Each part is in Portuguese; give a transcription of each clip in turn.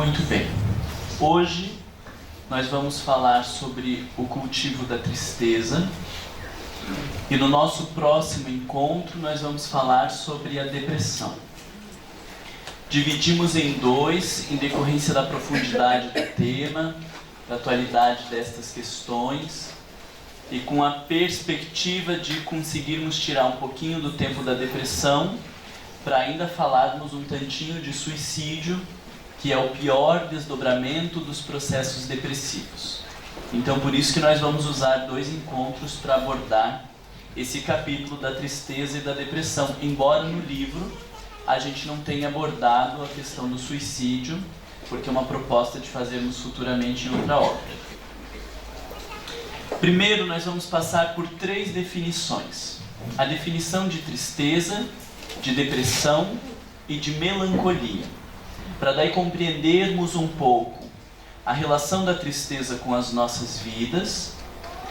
Muito bem. Hoje nós vamos falar sobre o cultivo da tristeza e no nosso próximo encontro nós vamos falar sobre a depressão. Dividimos em dois, em decorrência da profundidade do tema, da atualidade destas questões e com a perspectiva de conseguirmos tirar um pouquinho do tempo da depressão para ainda falarmos um tantinho de suicídio, que é o pior desdobramento dos processos depressivos. Então, por isso que nós vamos usar dois encontros para abordar esse capítulo da tristeza e da depressão, embora no livro a gente não tenha abordado a questão do suicídio, porque é uma proposta de fazermos futuramente em outra obra. Primeiro, nós vamos passar por três definições. A definição de tristeza, de depressão e de melancolia, para daí compreendermos um pouco a relação da tristeza com as nossas vidas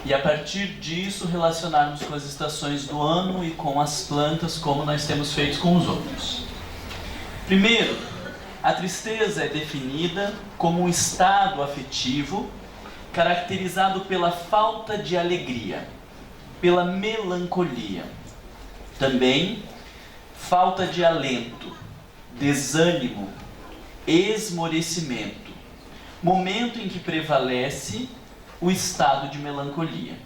e a partir disso relacionarmos com as estações do ano e com as plantas, como nós temos feito com os outros. Primeiro, a tristeza é definida como um estado afetivo caracterizado pela falta de alegria, pela melancolia, também falta de alento, desânimo, esmorecimento, momento em que prevalece o estado de melancolia.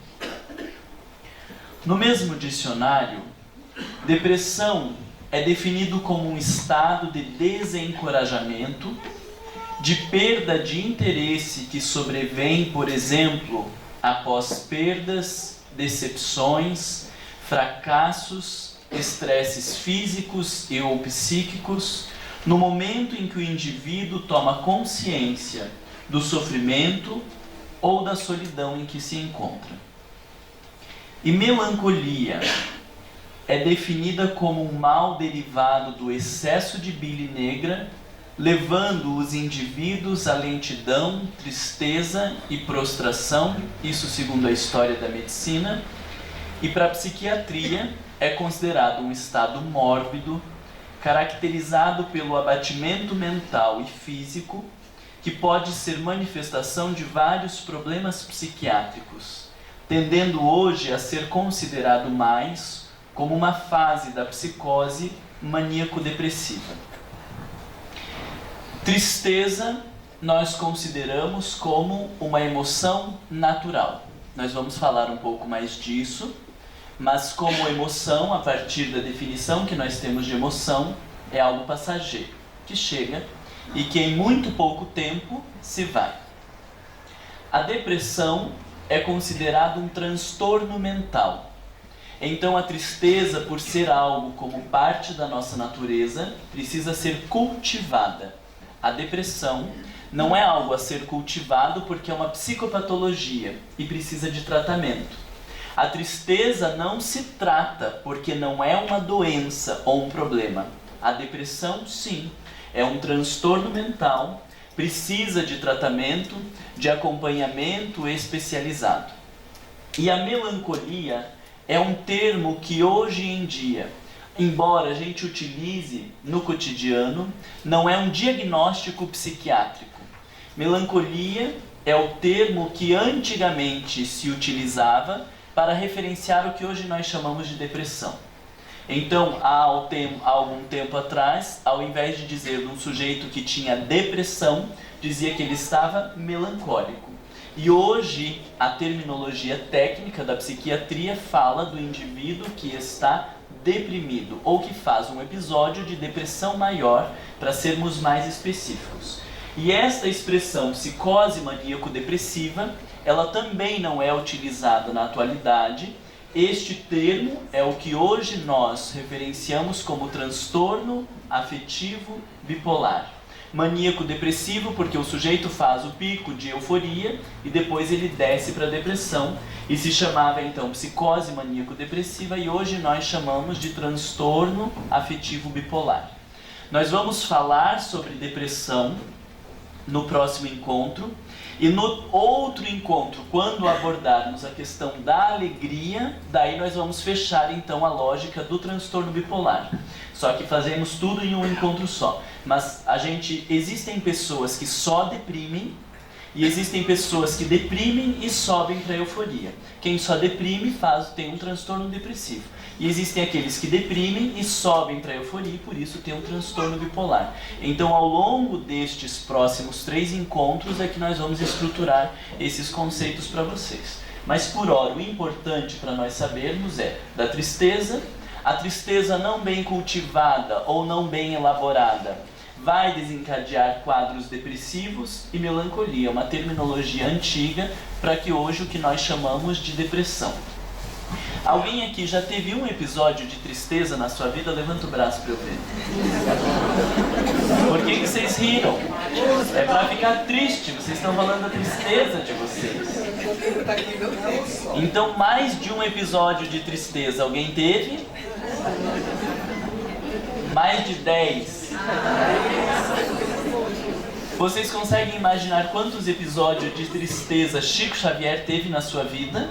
No mesmo dicionário, depressão é definido como um estado de desencorajamento, de perda de interesse que sobrevém, por exemplo, após perdas, decepções, fracassos, estresses físicos e ou psíquicos, no momento em que o indivíduo toma consciência do sofrimento ou da solidão em que se encontra. E melancolia é definida como um mal derivado do excesso de bile negra, levando os indivíduos à lentidão, tristeza e prostração, isso segundo a história da medicina, e para a psiquiatria é considerado um estado mórbido, caracterizado pelo abatimento mental e físico, que pode ser manifestação de vários problemas psiquiátricos, tendendo hoje a ser considerado mais como uma fase da psicose maníaco-depressiva. Tristeza nós consideramos como uma emoção natural. Nós vamos falar um pouco mais disso, mas como emoção, a partir da definição que nós temos de emoção, é algo passageiro, que chega e que em muito pouco tempo se vai. A depressão é considerada um transtorno mental. Então a tristeza, por ser algo como parte da nossa natureza, precisa ser cultivada. A depressão não é algo a ser cultivado porque é uma psicopatologia e precisa de tratamento. A tristeza não se trata porque não é uma doença ou um problema. A depressão, sim, é um transtorno mental, precisa de tratamento, de acompanhamento especializado. E a melancolia é um termo que hoje em dia, embora a gente utilize no cotidiano, não é um diagnóstico psiquiátrico. Melancolia é o termo que antigamente se utilizava para referenciar o que hoje nós chamamos de depressão. Então, há algum tempo atrás, ao invés de dizer de um sujeito que tinha depressão, dizia que ele estava melancólico. E hoje, a terminologia técnica da psiquiatria fala do indivíduo que está deprimido, ou que faz um episódio de depressão maior, para sermos mais específicos. E esta expressão psicose maníaco-depressiva, ela também não é utilizada na atualidade. Este termo é o que hoje nós referenciamos como transtorno afetivo bipolar. Maníaco-depressivo porque o sujeito faz o pico de euforia e depois ele desce para a depressão, e se chamava então psicose maníaco-depressiva, e hoje nós chamamos de transtorno afetivo bipolar. Nós vamos falar sobre depressão no próximo encontro, e no outro encontro, quando abordarmos a questão da alegria, daí nós vamos fechar então a lógica do transtorno bipolar. Só que fazemos tudo em um encontro só. Mas existem pessoas que só deprimem e existem pessoas que deprimem e sobem para a euforia. Quem só deprime tem um transtorno depressivo. E existem aqueles que deprimem e sobem para a euforia e por isso tem um transtorno bipolar. Então, ao longo destes próximos 3 encontros é que nós vamos estruturar esses conceitos para vocês. Mas por hora, o importante para nós sabermos é da tristeza. A tristeza não bem cultivada ou não bem elaborada vai desencadear quadros depressivos e melancolia, uma terminologia antiga para que hoje o que nós chamamos de depressão. Alguém aqui já teve um episódio de tristeza na sua vida? Levanta o braço para eu ver. Por que vocês riram? É para ficar triste, vocês estão falando da tristeza de vocês. Então, mais de um episódio de tristeza alguém teve? Mais de 10. Vocês conseguem imaginar quantos episódios de tristeza Chico Xavier teve na sua vida?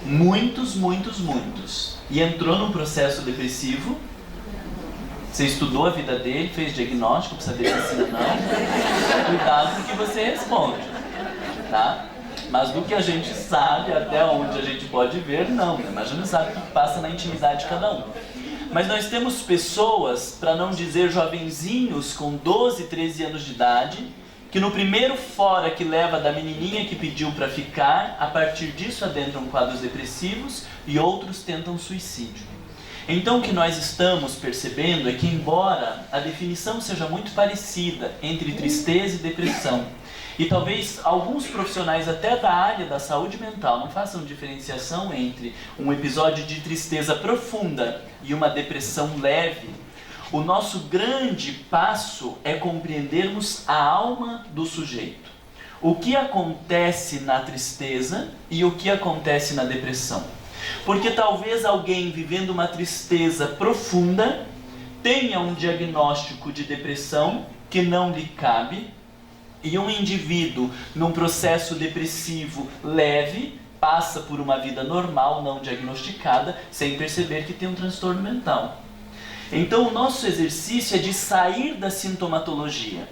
Muitos, muitos, muitos. E entrou num processo depressivo. Você estudou a vida dele, fez diagnóstico para saber se sim ou não. Cuidado com o que você responde, tá? Mas do que a gente sabe, até onde a gente pode ver, não, né? Mas a gente sabe o que passa na intimidade de cada um. Mas nós temos pessoas, para não dizer jovenzinhos, com 12, 13 anos de idade, que no primeiro fora que leva da menininha que pediu para ficar, a partir disso adentram quadros depressivos e outros tentam suicídio. Então o que nós estamos percebendo é que, embora a definição seja muito parecida entre tristeza e depressão, e talvez alguns profissionais até da área da saúde mental não façam diferenciação entre um episódio de tristeza profunda e uma depressão leve, o nosso grande passo é compreendermos a alma do sujeito. O que acontece na tristeza e o que acontece na depressão. Porque talvez alguém vivendo uma tristeza profunda tenha um diagnóstico de depressão que não lhe cabe, e um indivíduo num processo depressivo leve passa por uma vida normal, não diagnosticada, sem perceber que tem um transtorno mental. Então o nosso exercício é de sair da sintomatologia,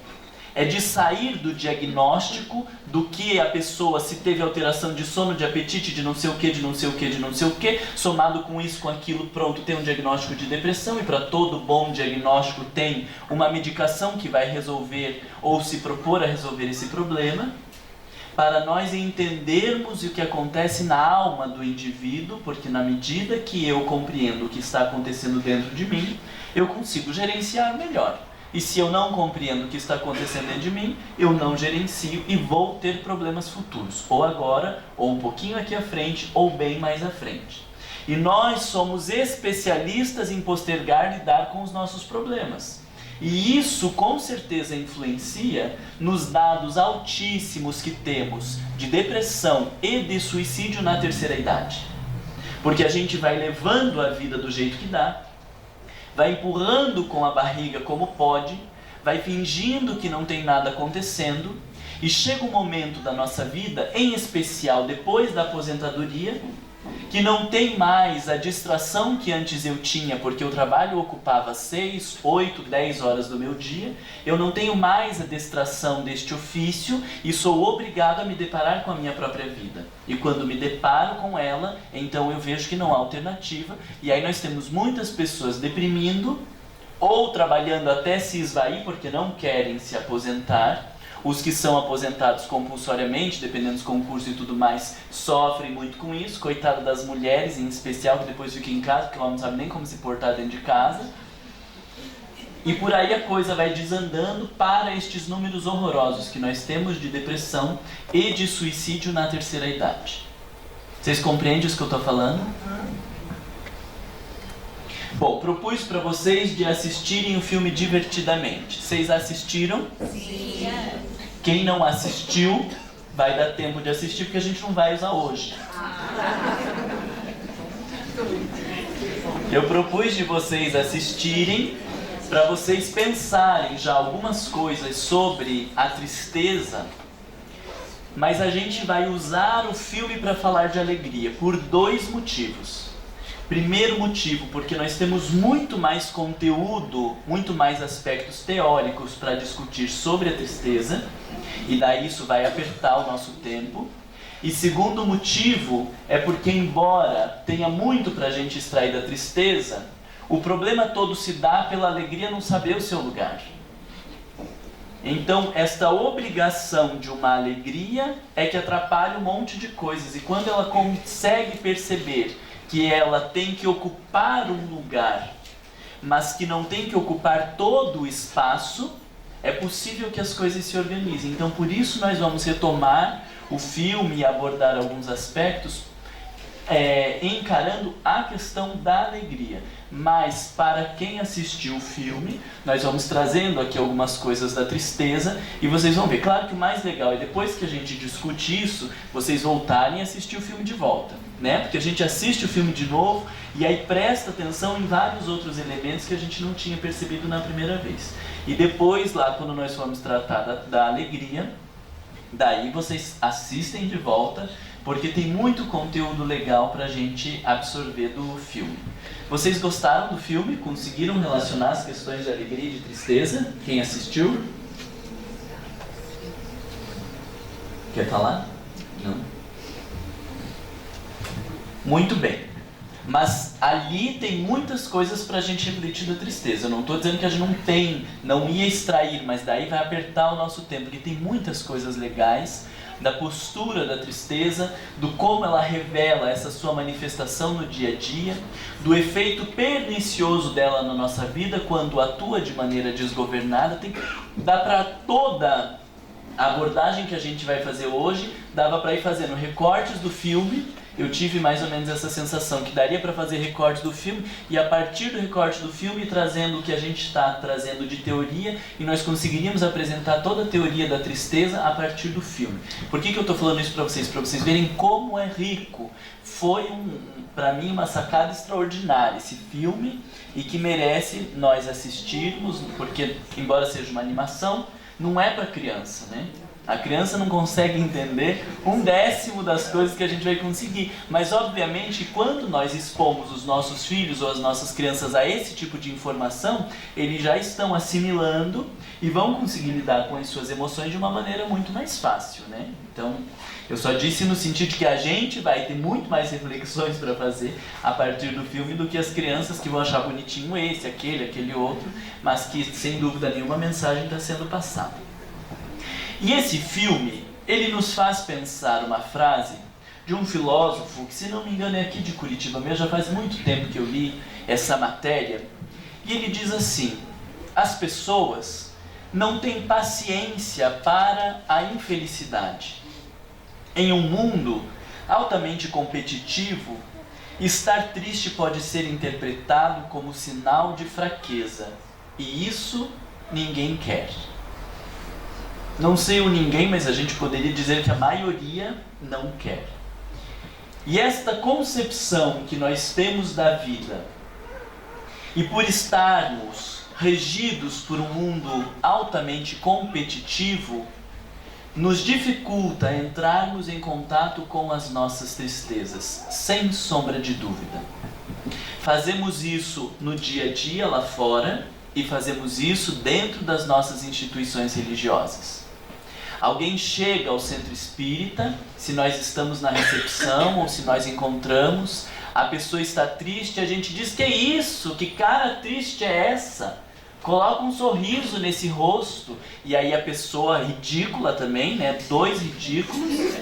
é de sair do diagnóstico do que a pessoa, se teve alteração de sono, de apetite, de não sei o que, de não sei o que, de não sei o que, somado com isso, com aquilo, pronto, tem um diagnóstico de depressão, e para todo bom diagnóstico tem uma medicação que vai resolver ou se propor a resolver esse problema, para nós entendermos o que acontece na alma do indivíduo, porque na medida que eu compreendo o que está acontecendo dentro de mim, eu consigo gerenciar melhor. E se eu não compreendo o que está acontecendo dentro de mim, eu não gerencio e vou ter problemas futuros. Ou agora, ou um pouquinho aqui à frente, ou bem mais à frente. E nós somos especialistas em postergar e lidar com os nossos problemas. E isso com certeza influencia nos dados altíssimos que temos de depressão e de suicídio na terceira idade. Porque a gente vai levando a vida do jeito que dá, vai empurrando com a barriga como pode, vai fingindo que não tem nada acontecendo, e chega um momento da nossa vida, em especial depois da aposentadoria, que não tem mais a distração que antes eu tinha, porque o trabalho ocupava 6, 8, 10 horas do meu dia, eu não tenho mais a distração deste ofício e sou obrigado a me deparar com a minha própria vida. E quando me deparo com ela, então eu vejo que não há alternativa, e aí nós temos muitas pessoas deprimindo, ou trabalhando até se esvair porque não querem se aposentar. Os que são aposentados compulsoriamente, dependendo dos concursos e tudo mais, sofrem muito com isso. Coitado das mulheres, em especial, que depois ficam em casa, porque ela não sabe nem como se portar dentro de casa. E por aí a coisa vai desandando para estes números horrorosos que nós temos de depressão e de suicídio na terceira idade. Vocês compreendem isso que eu estou falando? Bom, propus para vocês de assistirem o filme Divertidamente. Vocês assistiram? Sim. Quem não assistiu, vai dar tempo de assistir, porque a gente não vai usar hoje. Eu propus de vocês assistirem, para vocês pensarem já algumas coisas sobre a tristeza, mas a gente vai usar o filme para falar de alegria, por 2 motivos. Primeiro motivo, porque nós temos muito mais conteúdo, muito mais aspectos teóricos para discutir sobre a tristeza, e daí isso vai apertar o nosso tempo. E segundo motivo, é porque embora tenha muito para a gente extrair da tristeza, o problema todo se dá pela alegria não saber o seu lugar. Então, esta obrigação de uma alegria é que atrapalha um monte de coisas. E quando ela consegue perceber que ela tem que ocupar um lugar, mas que não tem que ocupar todo o espaço, é possível que as coisas se organizem. Então, por isso nós vamos retomar o filme e abordar alguns aspectos encarando a questão da alegria. Mas para quem assistiu o filme, nós vamos trazendo aqui algumas coisas da tristeza e vocês vão ver. Claro que o mais legal é depois que a gente discute isso, vocês voltarem a assistir o filme de volta, né? Porque a gente assiste o filme de novo e aí presta atenção em vários outros elementos que a gente não tinha percebido na primeira vez. E depois, lá quando nós formos tratar da alegria, daí vocês assistem de volta, porque tem muito conteúdo legal pra gente absorver do filme. Vocês gostaram do filme? Conseguiram relacionar as questões de alegria e de tristeza? Quem assistiu? Quer falar? Não? Muito bem. Mas ali tem muitas coisas pra gente refletir da tristeza. Eu não estou dizendo que a gente não ia extrair, mas daí vai apertar o nosso tempo, porque tem muitas coisas legais da postura da tristeza, do como ela revela essa sua manifestação no dia a dia, do efeito pernicioso dela na nossa vida quando atua de maneira desgovernada. Dá para toda a abordagem que a gente vai fazer hoje, dava para ir fazendo recortes do filme. Eu tive mais ou menos essa sensação que daria para fazer recortes do filme e a partir do recorte do filme trazendo o que a gente está trazendo de teoria e nós conseguiríamos apresentar toda a teoria da tristeza a partir do filme. Por que eu estou falando isso para vocês? Para vocês verem como é rico. Foi para mim uma sacada extraordinária esse filme e que merece nós assistirmos, porque embora seja uma animação, não é para criança, né? A criança não consegue entender 1/10 das coisas que a gente vai conseguir. Mas, obviamente, quando nós expomos os nossos filhos ou as nossas crianças a esse tipo de informação, eles já estão assimilando e vão conseguir lidar com as suas emoções de uma maneira muito mais fácil, né? Então, eu só disse no sentido de que a gente vai ter muito mais reflexões para fazer a partir do filme do que as crianças que vão achar bonitinho esse, aquele outro, mas que, sem dúvida nenhuma, a mensagem está sendo passada. E esse filme, ele nos faz pensar uma frase de um filósofo, que se não me engano é aqui de Curitiba mesmo, já faz muito tempo que eu li essa matéria, e ele diz assim: as pessoas não têm paciência para a infelicidade. Em um mundo altamente competitivo, estar triste pode ser interpretado como sinal de fraqueza, e isso ninguém quer. Não sei o ninguém, mas a gente poderia dizer que a maioria não quer. E esta concepção que nós temos da vida, e por estarmos regidos por um mundo altamente competitivo, nos dificulta entrarmos em contato com as nossas tristezas, sem sombra de dúvida. Fazemos isso no dia a dia lá fora e fazemos isso dentro das nossas instituições religiosas. Alguém chega ao centro espírita, se nós estamos na recepção ou se nós encontramos, a pessoa está triste, a gente diz: que isso? Que cara triste é essa? Coloca um sorriso nesse rosto. E aí a pessoa ridícula também, né? 2 ridículos,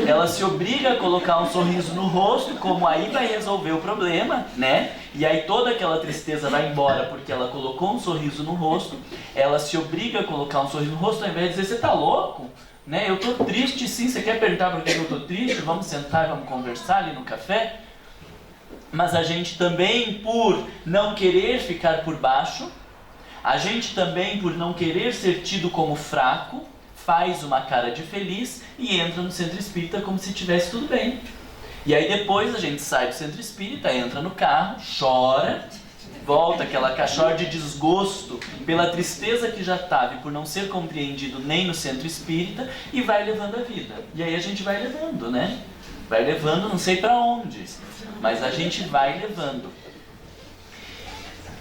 ela se obriga a colocar um sorriso no rosto, como aí vai resolver o problema, né? E aí toda aquela tristeza vai embora porque ela colocou um sorriso no rosto. Ela se obriga a colocar um sorriso no rosto ao invés de dizer: você tá louco? Né? Eu tô triste sim, você quer perguntar por que eu tô triste? Vamos sentar e vamos conversar ali no café? Mas a gente também, por não querer ficar por baixo, a gente também, por não querer ser tido como fraco, faz uma cara de feliz e entra no centro espírita como se tivesse tudo bem. E aí depois a gente sai do centro espírita, entra no carro, chora, volta aquela cachorra de desgosto pela tristeza que já estava e por não ser compreendido nem no centro espírita, e vai levando a vida. E aí a gente vai levando, né? Vai levando não sei para onde, mas a gente vai levando.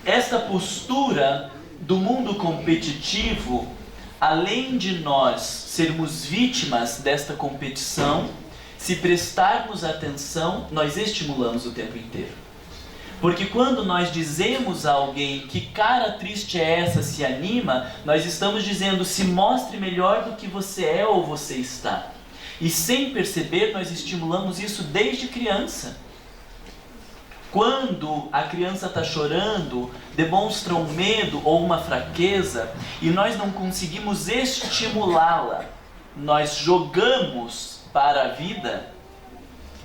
Essa postura do mundo competitivo, além de nós sermos vítimas desta competição, se prestarmos atenção, nós estimulamos o tempo inteiro. Porque quando nós dizemos a alguém que cara triste é essa, se anima, nós estamos dizendo se mostre melhor do que você é ou você está. E sem perceber, nós estimulamos isso desde criança. Quando a criança está chorando, demonstra um medo ou uma fraqueza, e nós não conseguimos estimulá-la, nós jogamos para a vida,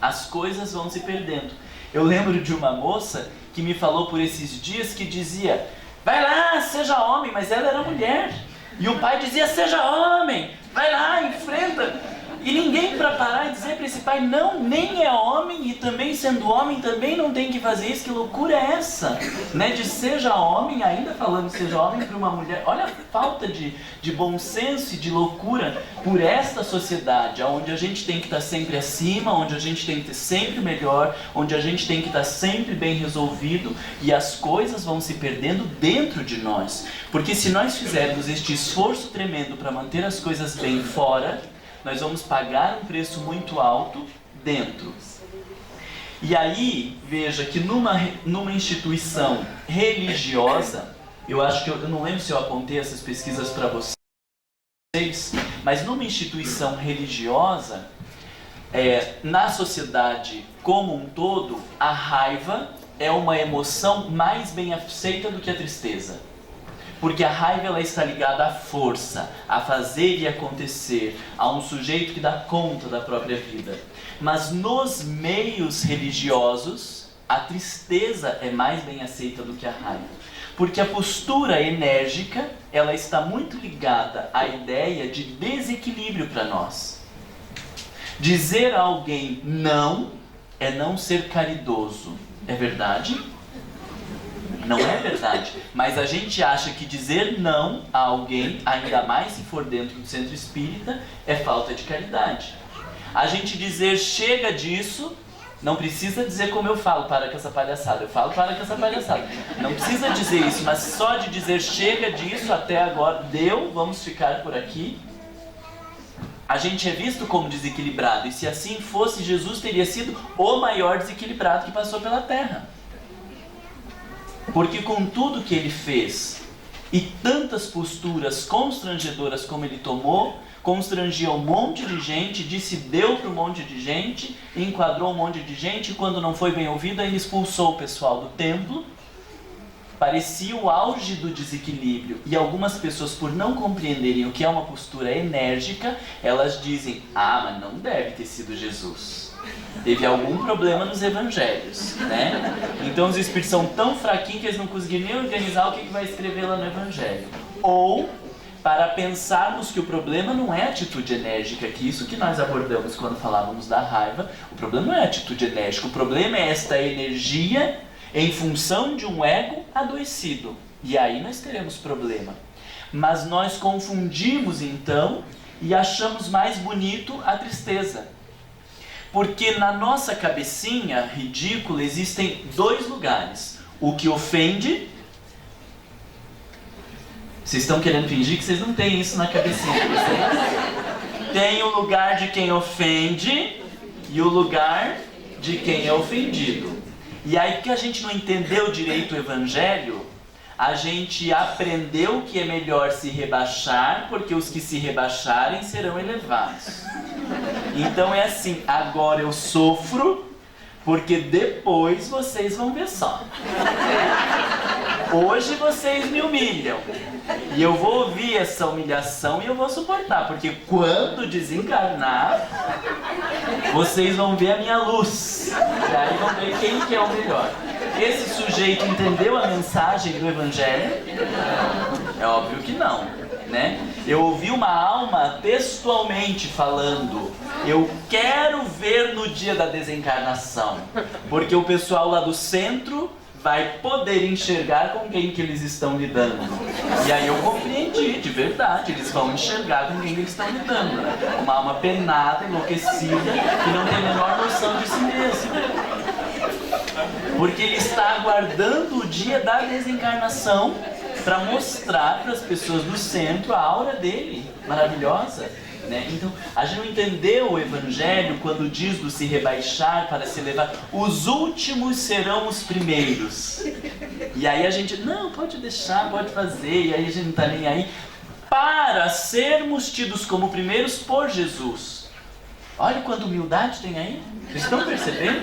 as coisas vão se perdendo. Eu lembro de uma moça que me falou por esses dias que dizia: vai lá, seja homem, mas ela era mulher. E o pai dizia: seja homem, vai lá, enfrenta. E ninguém para parar e dizer para esse pai: não, nem é homem, e também sendo homem também não tem que fazer isso. Que loucura é essa? Né? De seja homem, ainda falando seja homem para uma mulher. Olha a falta de bom senso e de loucura por esta sociedade, onde a gente tem que estar sempre acima, onde a gente tem que ter sempre o melhor, onde a gente tem que estar sempre bem resolvido, e as coisas vão se perdendo dentro de nós. Porque se nós fizermos este esforço tremendo para manter as coisas bem fora, nós vamos pagar um preço muito alto dentro. E aí, veja que numa instituição religiosa, eu acho que eu não lembro se eu apontei essas pesquisas para vocês, mas numa instituição religiosa, na sociedade como um todo, a raiva é uma emoção mais bem aceita do que a tristeza. Porque a raiva ela está ligada à força, a fazer e acontecer, a um sujeito que dá conta da própria vida. Mas nos meios religiosos, a tristeza é mais bem aceita do que a raiva. Porque a postura enérgica, ela está muito ligada à ideia de desequilíbrio para nós. Dizer a alguém não é não ser caridoso. É verdade? Não é verdade, mas a gente acha que dizer não a alguém, ainda mais se for dentro do centro espírita, é falta de caridade. A gente dizer chega disso, não precisa dizer como eu falo, para com essa palhaçada, eu falo para com essa palhaçada. Não precisa dizer isso, mas só de dizer chega disso, até agora deu, vamos ficar por aqui. A gente é visto como desequilibrado, e se assim fosse, Jesus teria sido o maior desequilibrado que passou pela Terra. Porque com tudo que ele fez e tantas posturas constrangedoras como ele tomou, constrangia um monte de gente, disse deu para um monte de gente, enquadrou um monte de gente, e quando não foi bem ouvido, ele expulsou o pessoal do templo. Parecia o auge do desequilíbrio. E algumas pessoas, por não compreenderem o que é uma postura enérgica, elas dizem: ah, mas não deve ter sido Jesus. Teve algum problema nos evangelhos, né? Então os espíritos são tão fraquinhos que eles não conseguiram nem organizar o que vai escrever lá no evangelho. Ou para pensarmos que o problema não é a atitude enérgica, que isso que nós abordamos quando falávamos da raiva, o problema não é a atitude enérgica, o problema é esta energia em função de um ego adoecido. E aí nós teremos problema. Mas nós confundimos então e achamos mais bonito a tristeza. Porque na nossa cabecinha ridícula existem dois lugares. O que ofende. Vocês estão querendo fingir que vocês não têm isso na cabecinha de vocês. Tem o lugar de quem ofende e o lugar de quem é ofendido. E aí que a gente não entendeu direito o evangelho, a gente aprendeu que é melhor se rebaixar, porque os que se rebaixarem serão elevados. Então é assim, agora eu sofro, porque depois vocês vão ver só. Hoje vocês me humilham, e eu vou ouvir essa humilhação e eu vou suportar, porque quando desencarnar, vocês vão ver a minha luz, e aí vão ver quem que é o melhor. Esse sujeito entendeu a mensagem do evangelho? É óbvio que não, né? Eu ouvi uma alma textualmente falando: eu quero ver no dia da desencarnação, porque o pessoal lá do centro vai poder enxergar com quem que eles estão lidando. E aí eu compreendi, de verdade, eles vão enxergar com quem eles estão lidando, né? Uma alma penada, enlouquecida, que não tem a menor noção de si mesmo. Porque ele está aguardando o dia da desencarnação para mostrar para as pessoas do centro a aura dele, maravilhosa. Né? Então, a gente não entendeu o Evangelho quando diz do se rebaixar para se elevar. Os últimos serão os primeiros. E aí a gente, não, pode deixar, pode fazer. E aí a gente não está nem aí. Para sermos tidos como primeiros por Jesus. Olha quanta humildade tem aí. Vocês estão percebendo?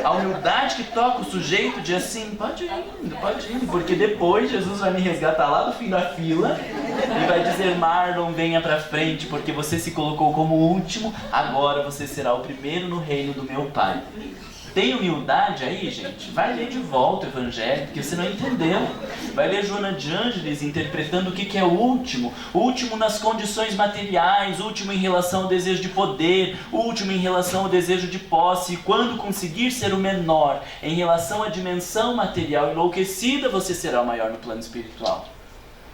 A humildade que toca o sujeito de assim, pode ir, porque depois Jesus vai me resgatar lá do fim da fila e vai dizer, Marlon, venha pra frente, porque você se colocou como último, agora você será o primeiro no reino do meu Pai. Tem humildade aí, gente? Vai ler de volta o Evangelho, porque você não entendeu. Vai ler Joana de Ângeles interpretando o que é o último. O último nas condições materiais, o último em relação ao desejo de poder, o último em relação ao desejo de posse. E quando conseguir ser o menor em relação à dimensão material enlouquecida, você será o maior no plano espiritual.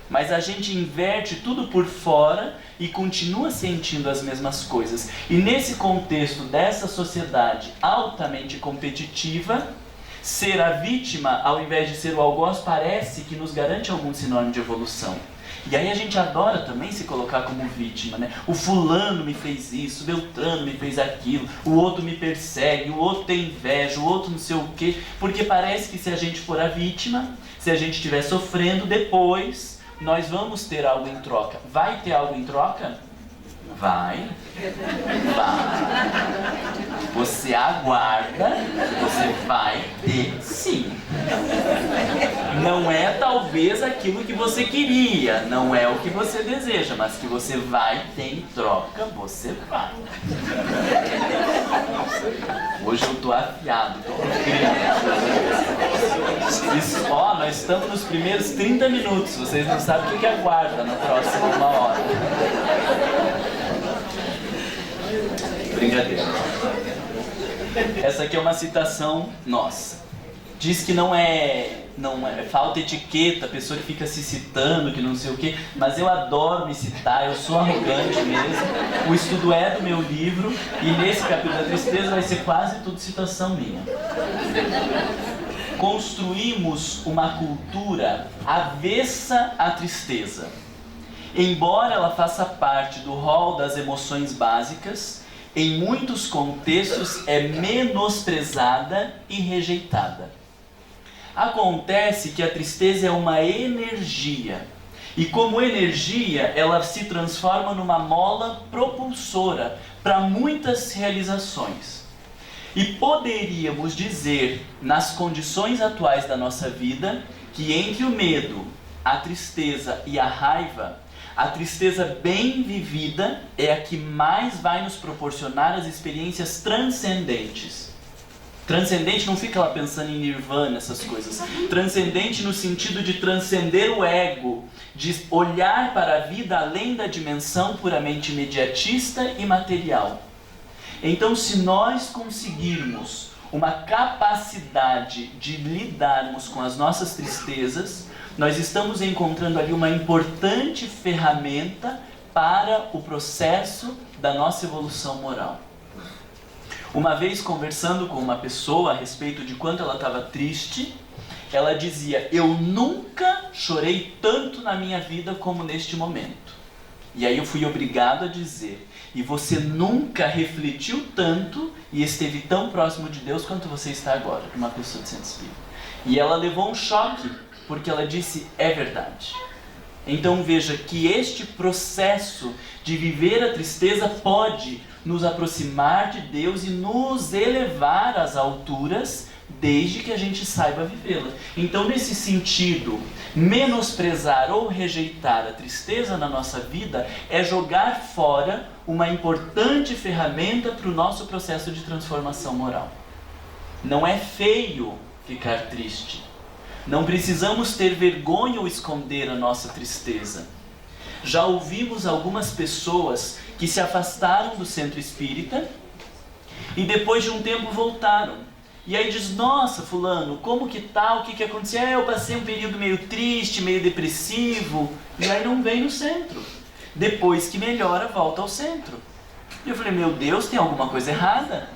Mas a gente inverte tudo por fora e continua sentindo as mesmas coisas. E nesse contexto dessa sociedade altamente competitiva, ser a vítima, ao invés de ser o algoz, parece que nos garante algum sinônimo de evolução. E aí a gente adora também se colocar como vítima, né? O fulano me fez isso, o Beltrano me fez aquilo, o outro me persegue, o outro tem inveja, o outro não sei o quê. Porque parece que se a gente for a vítima, se a gente estiver sofrendo, depois nós vamos ter algo em troca. Vai ter algo em troca? Vai. Você aguarda, você vai ter sim. Não é talvez aquilo que você queria, não é o que você deseja, mas que você vai ter em troca, você vai. Hoje eu tô afiado, tô isso, ó, nós estamos nos primeiros 30 minutos, vocês não sabem o que aguarda na próxima 1 hora. Brincadeira. Essa aqui é uma citação nossa. Diz que não é falta etiqueta, a pessoa que fica se citando, que não sei o quê, mas eu adoro me citar, eu sou arrogante mesmo. O estudo é do meu livro e nesse capítulo da tristeza vai ser quase tudo citação minha. Construímos uma cultura avessa à tristeza. Embora ela faça parte do rol das emoções básicas, em muitos contextos é menosprezada e rejeitada. Acontece que a tristeza é uma energia, e como energia ela se transforma numa mola propulsora para muitas realizações. E poderíamos dizer, nas condições atuais da nossa vida, que entre o medo, a tristeza e a raiva, a tristeza bem vivida é a que mais vai nos proporcionar as experiências transcendentes. Transcendente não fica lá pensando em nirvana, essas coisas. Transcendente no sentido de transcender o ego, de olhar para a vida além da dimensão puramente imediatista e material. Então, se nós conseguirmos uma capacidade de lidarmos com as nossas tristezas, nós estamos encontrando ali uma importante ferramenta para o processo da nossa evolução moral. Uma vez conversando com uma pessoa a respeito de quanto ela estava triste, ela dizia, eu nunca chorei tanto na minha vida como neste momento. E aí eu fui obrigado a dizer, e você nunca refletiu tanto e esteve tão próximo de Deus quanto você está agora, uma pessoa de centro espírita. E ela levou um choque, porque ela disse, é verdade. Então veja que este processo de viver a tristeza pode nos aproximar de Deus e nos elevar às alturas, desde que a gente saiba vivê-la. Então, nesse sentido, menosprezar ou rejeitar a tristeza na nossa vida é jogar fora uma importante ferramenta para o nosso processo de transformação moral. Não é feio ficar triste. Não precisamos ter vergonha ou esconder a nossa tristeza. Já ouvimos algumas pessoas que se afastaram do centro espírita e depois de um tempo voltaram. E aí diz, nossa, fulano, como que tá? O que que aconteceu? Eu passei um período meio triste, meio depressivo. E aí não vem no centro. Depois que melhora, volta ao centro. E eu falei, meu Deus, tem alguma coisa errada.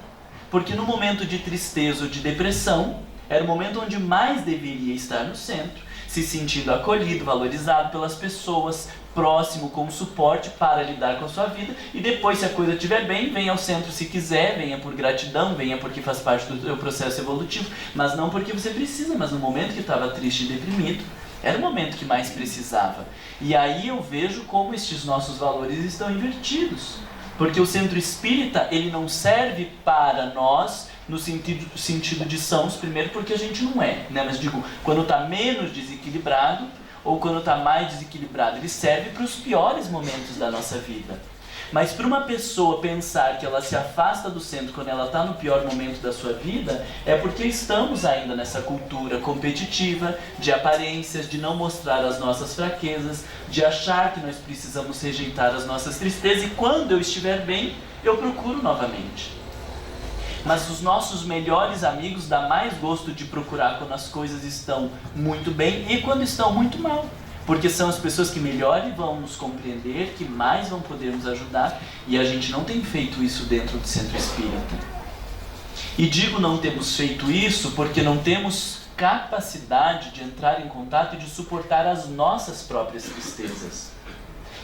Porque no momento de tristeza ou de depressão, era o momento onde mais deveria estar no centro, se sentindo acolhido, valorizado pelas pessoas, próximo, com suporte para lidar com a sua vida. E depois, se a coisa estiver bem, venha ao centro se quiser, venha por gratidão, venha porque faz parte do seu processo evolutivo, mas não porque você precisa. Mas no momento que estava triste e deprimido, era o momento que mais precisava. E aí eu vejo como estes nossos valores estão invertidos. Porque o centro espírita, ele não serve para nós no sentido de sãos, primeiro porque a gente não é, né? Mas digo, quando está menos desequilibrado ou quando está mais desequilibrado, ele serve para os piores momentos da nossa vida. Mas para uma pessoa pensar que ela se afasta do centro quando ela está no pior momento da sua vida, é porque estamos ainda nessa cultura competitiva, de aparências, de não mostrar as nossas fraquezas, de achar que nós precisamos rejeitar as nossas tristezas, e quando eu estiver bem, eu procuro novamente. Mas os nossos melhores amigos dá mais gosto de procurar quando as coisas estão muito bem e quando estão muito mal. Porque são as pessoas que melhor vão nos compreender, que mais vão poder nos ajudar, e a gente não tem feito isso dentro do centro espírita. E digo não temos feito isso porque não temos capacidade de entrar em contato e de suportar as nossas próprias tristezas.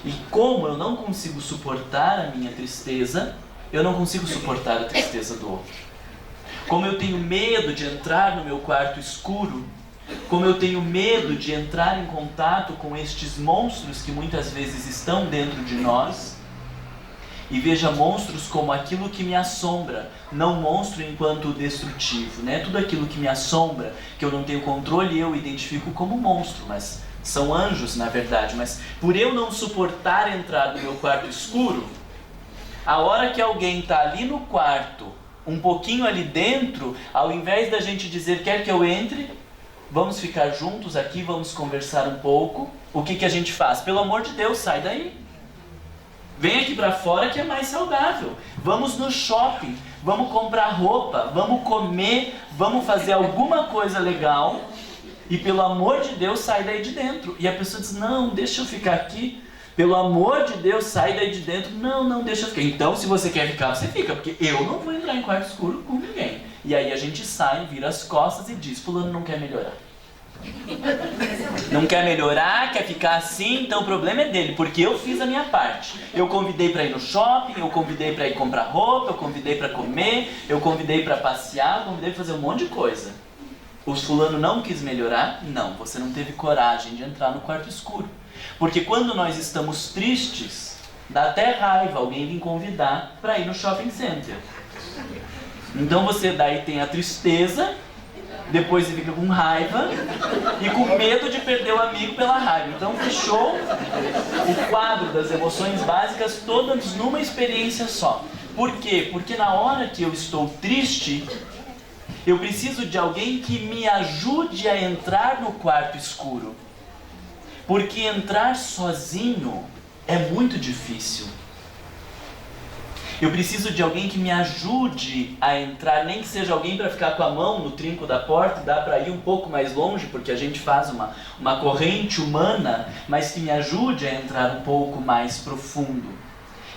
E como eu não consigo suportar a minha tristeza, eu não consigo suportar a tristeza do outro. Como eu tenho medo de entrar no meu quarto escuro, como eu tenho medo de entrar em contato com estes monstros que muitas vezes estão dentro de nós, e veja monstros como aquilo que me assombra, não monstro enquanto destrutivo, né? Tudo aquilo que me assombra, que eu não tenho controle, eu identifico como monstro, mas são anjos na verdade. Mas por eu não suportar entrar no meu quarto escuro, a hora que alguém está ali no quarto, um pouquinho ali dentro, ao invés da gente dizer, quer que eu entre? Vamos ficar juntos aqui, vamos conversar um pouco. O que a gente faz? Pelo amor de Deus, sai daí. Vem aqui pra fora que é mais saudável. Vamos no shopping, vamos comprar roupa, vamos comer, vamos fazer alguma coisa legal. E pelo amor de Deus, sai daí de dentro. E a pessoa diz, não, deixa eu ficar aqui. Pelo amor de Deus, sai daí de dentro. Não, não, deixa eu ficar. Então, se você quer ficar, você fica. Porque eu não vou entrar em quarto escuro com ninguém. E aí a gente sai, vira as costas e diz, fulano não quer melhorar. Não quer melhorar, quer ficar assim, então o problema é dele, porque eu fiz a minha parte. Eu convidei para ir no shopping, eu convidei para ir comprar roupa, eu convidei para comer, eu convidei para passear, eu convidei para fazer um monte de coisa. O fulano não quis melhorar? Não, você não teve coragem de entrar no quarto escuro. Porque quando nós estamos tristes, dá até raiva alguém vir convidar para ir no shopping center. Então você daí tem a tristeza, depois você fica com raiva e com medo de perder o amigo pela raiva. Então fechou o quadro das emoções básicas todas numa experiência só. Por quê? Porque na hora que eu estou triste, eu preciso de alguém que me ajude a entrar no quarto escuro. Porque entrar sozinho é muito difícil. Eu preciso de alguém que me ajude a entrar, nem que seja alguém para ficar com a mão no trinco da porta, dá para ir um pouco mais longe, porque a gente faz uma corrente humana, mas que me ajude a entrar um pouco mais profundo.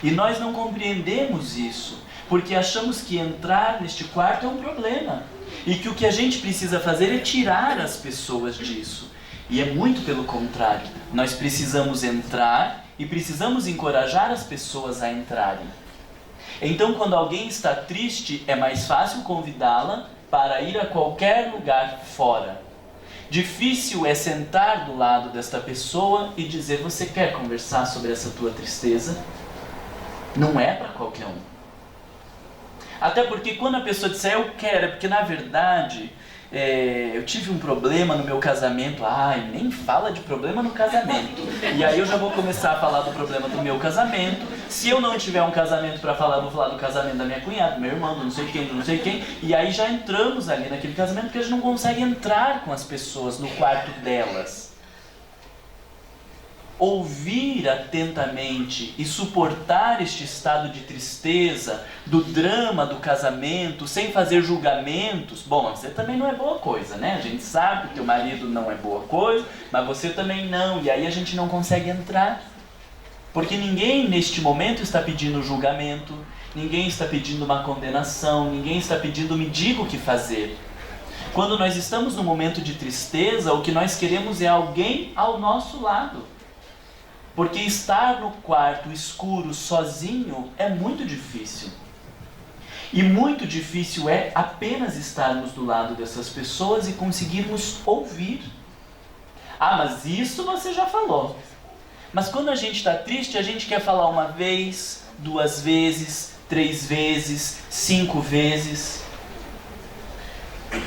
E nós não compreendemos isso, porque achamos que entrar neste quarto é um problema. E que o que a gente precisa fazer é tirar as pessoas disso. E é muito pelo contrário. Nós precisamos entrar e precisamos encorajar as pessoas a entrarem. Então, quando alguém está triste, é mais fácil convidá-la para ir a qualquer lugar fora. Difícil é sentar do lado desta pessoa e dizer, você quer conversar sobre essa tua tristeza? Não é para qualquer um. Até porque quando a pessoa disser, eu quero, é porque na verdade... eu tive um problema no meu casamento. Ai, nem fala de problema no casamento. E aí eu já vou começar a falar do problema do meu casamento. Se eu não tiver um casamento para falar, eu vou falar do casamento da minha cunhada, do meu irmão, do não sei quem, do não sei quem. E aí já entramos ali naquele casamento, porque a gente não consegue entrar com as pessoas no quarto delas. ouvir atentamente e suportar este estado de tristeza, do drama do casamento, sem fazer julgamentos, bom, você também não é boa coisa, né? A gente sabe que o teu marido não é boa coisa, mas você também não, e aí a gente não consegue entrar. Porque ninguém neste momento está pedindo julgamento, ninguém está pedindo uma condenação, ninguém está pedindo me diga o que fazer. Quando nós estamos num momento de tristeza, o que nós queremos é alguém ao nosso lado. Porque estar no quarto escuro, sozinho, é muito difícil. E muito difícil é apenas estarmos do lado dessas pessoas e conseguirmos ouvir. Ah, mas isso você já falou. Mas quando a gente está triste, a gente quer falar uma vez, 2 vezes, 3 vezes, 5 vezes.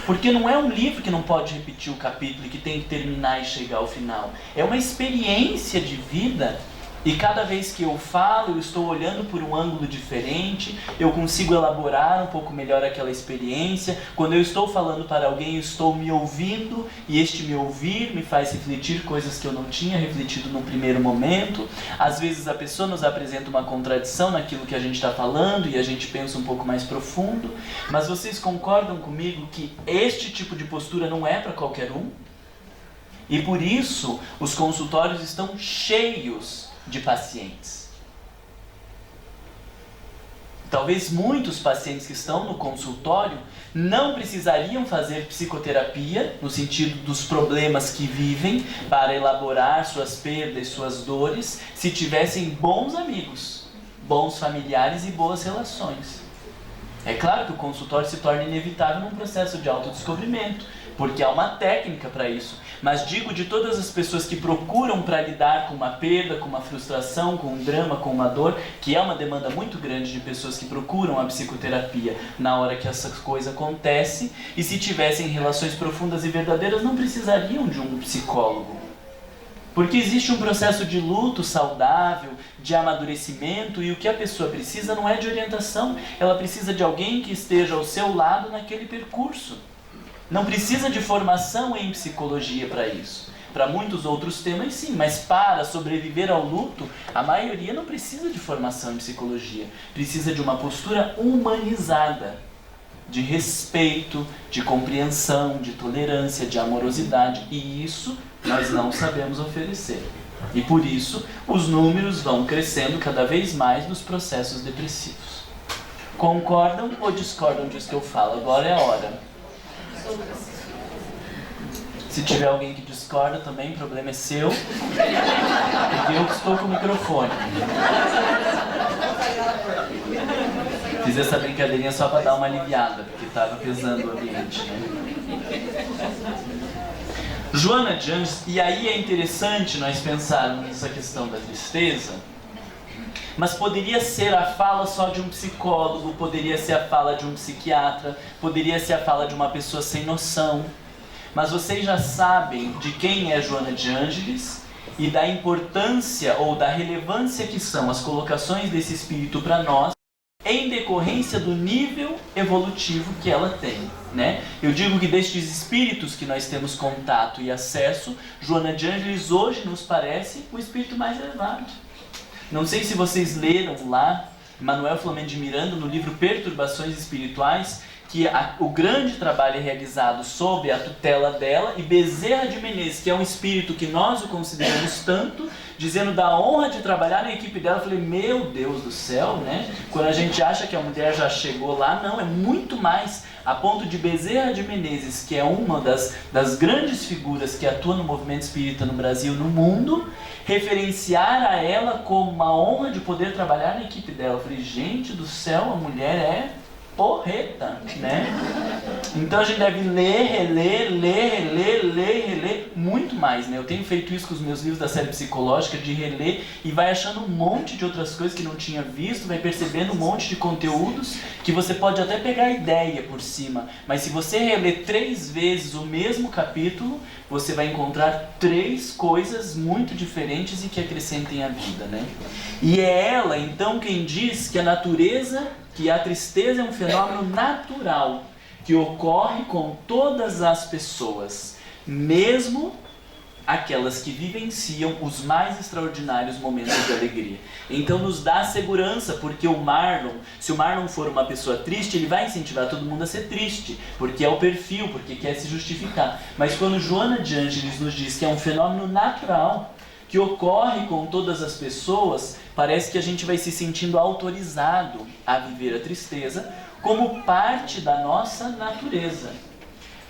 Porque não é um livro que não pode repetir o capítulo e que tem que terminar e chegar ao final. É uma experiência de vida. E cada vez que eu falo, eu estou olhando por um ângulo diferente, eu consigo elaborar um pouco melhor aquela experiência. Quando eu estou falando para alguém, eu estou me ouvindo, e este me ouvir me faz refletir coisas que eu não tinha refletido no primeiro momento. Às vezes a pessoa nos apresenta uma contradição naquilo que a gente está falando, e a gente pensa um pouco mais profundo. Mas vocês concordam comigo que este tipo de postura não é para qualquer um? E por isso, os consultórios estão cheios de pacientes. Talvez muitos pacientes que estão no consultório não precisariam fazer psicoterapia, no sentido dos problemas que vivem, para elaborar suas perdas, suas dores, se tivessem bons amigos, bons familiares e boas relações. É claro que o consultório se torna inevitável num processo de autodescobrimento, porque há uma técnica para isso. Mas digo de todas as pessoas que procuram para lidar com uma perda, com uma frustração, com um drama, com uma dor, que é uma demanda muito grande de pessoas que procuram a psicoterapia na hora que essa coisa acontece, e se tivessem relações profundas e verdadeiras, não precisariam de um psicólogo. Porque existe um processo de luto saudável, de amadurecimento, e o que a pessoa precisa não é de orientação, ela precisa de alguém que esteja ao seu lado naquele percurso. Não precisa de formação em psicologia para isso. Para muitos outros temas sim, mas para sobreviver ao luto, a maioria não precisa de formação em psicologia. Precisa de uma postura humanizada, de respeito, de compreensão, de tolerância, de amorosidade. E isso nós não sabemos oferecer. E por isso os números vão crescendo cada vez mais nos processos depressivos. Concordam ou discordam disso que eu falo? Agora é a hora. Se tiver alguém que discorda também, o problema é seu, porque eu que estou com o microfone. Fiz essa brincadeirinha só para dar uma aliviada, porque estava pesando o ambiente, né? Joana de Ângeles, e aí é interessante nós pensarmos nessa questão da tristeza, mas poderia ser a fala só de um psicólogo, poderia ser a fala de um psiquiatra, poderia ser a fala de uma pessoa sem noção. Mas vocês já sabem de quem é Joana de Ângeles e da importância ou da relevância que são as colocações desse espírito para nós, em decorrência do nível evolutivo que ela tem, né? Eu digo que destes espíritos que nós temos contato e acesso, Joana de Ângeles hoje nos parece o espírito mais elevado. Não sei se vocês leram lá, Manuel Flamengo de Miranda, no livro Perturbações Espirituais, que o grande trabalho é realizado sob a tutela dela, e Bezerra de Menezes, que é um espírito que nós o consideramos tanto, dizendo da honra de trabalhar na equipe dela. Eu falei, meu Deus do céu, né? Quando a gente acha que a mulher já chegou lá, não, é muito mais, a ponto de Bezerra de Menezes, que é uma das grandes figuras que atua no movimento espírita no Brasil e no mundo, referenciar a ela como uma honra de poder trabalhar na equipe dela. Eu falei, gente do céu, a mulher é porreta, né? Então a gente deve ler, reler muito mais, né? Eu tenho feito isso com os meus livros da série psicológica, de reler, e vai achando um monte de outras coisas que não tinha visto, vai percebendo um monte de conteúdos que você pode até pegar ideia por cima, mas se você reler 3 vezes o mesmo capítulo, você vai encontrar 3 coisas muito diferentes e que acrescentem a vida, né? E é ela, então, quem diz que a natureza, que a tristeza é um fenômeno natural, que ocorre com todas as pessoas, mesmo aquelas que vivenciam os mais extraordinários momentos de alegria. Então nos dá segurança, porque o Marlon, se o Marlon for uma pessoa triste, ele vai incentivar todo mundo a ser triste, porque é o perfil, porque quer se justificar. Mas quando Joana de Ângeles nos diz que é um fenômeno natural, que ocorre com todas as pessoas, parece que a gente vai se sentindo autorizado a viver a tristeza como parte da nossa natureza.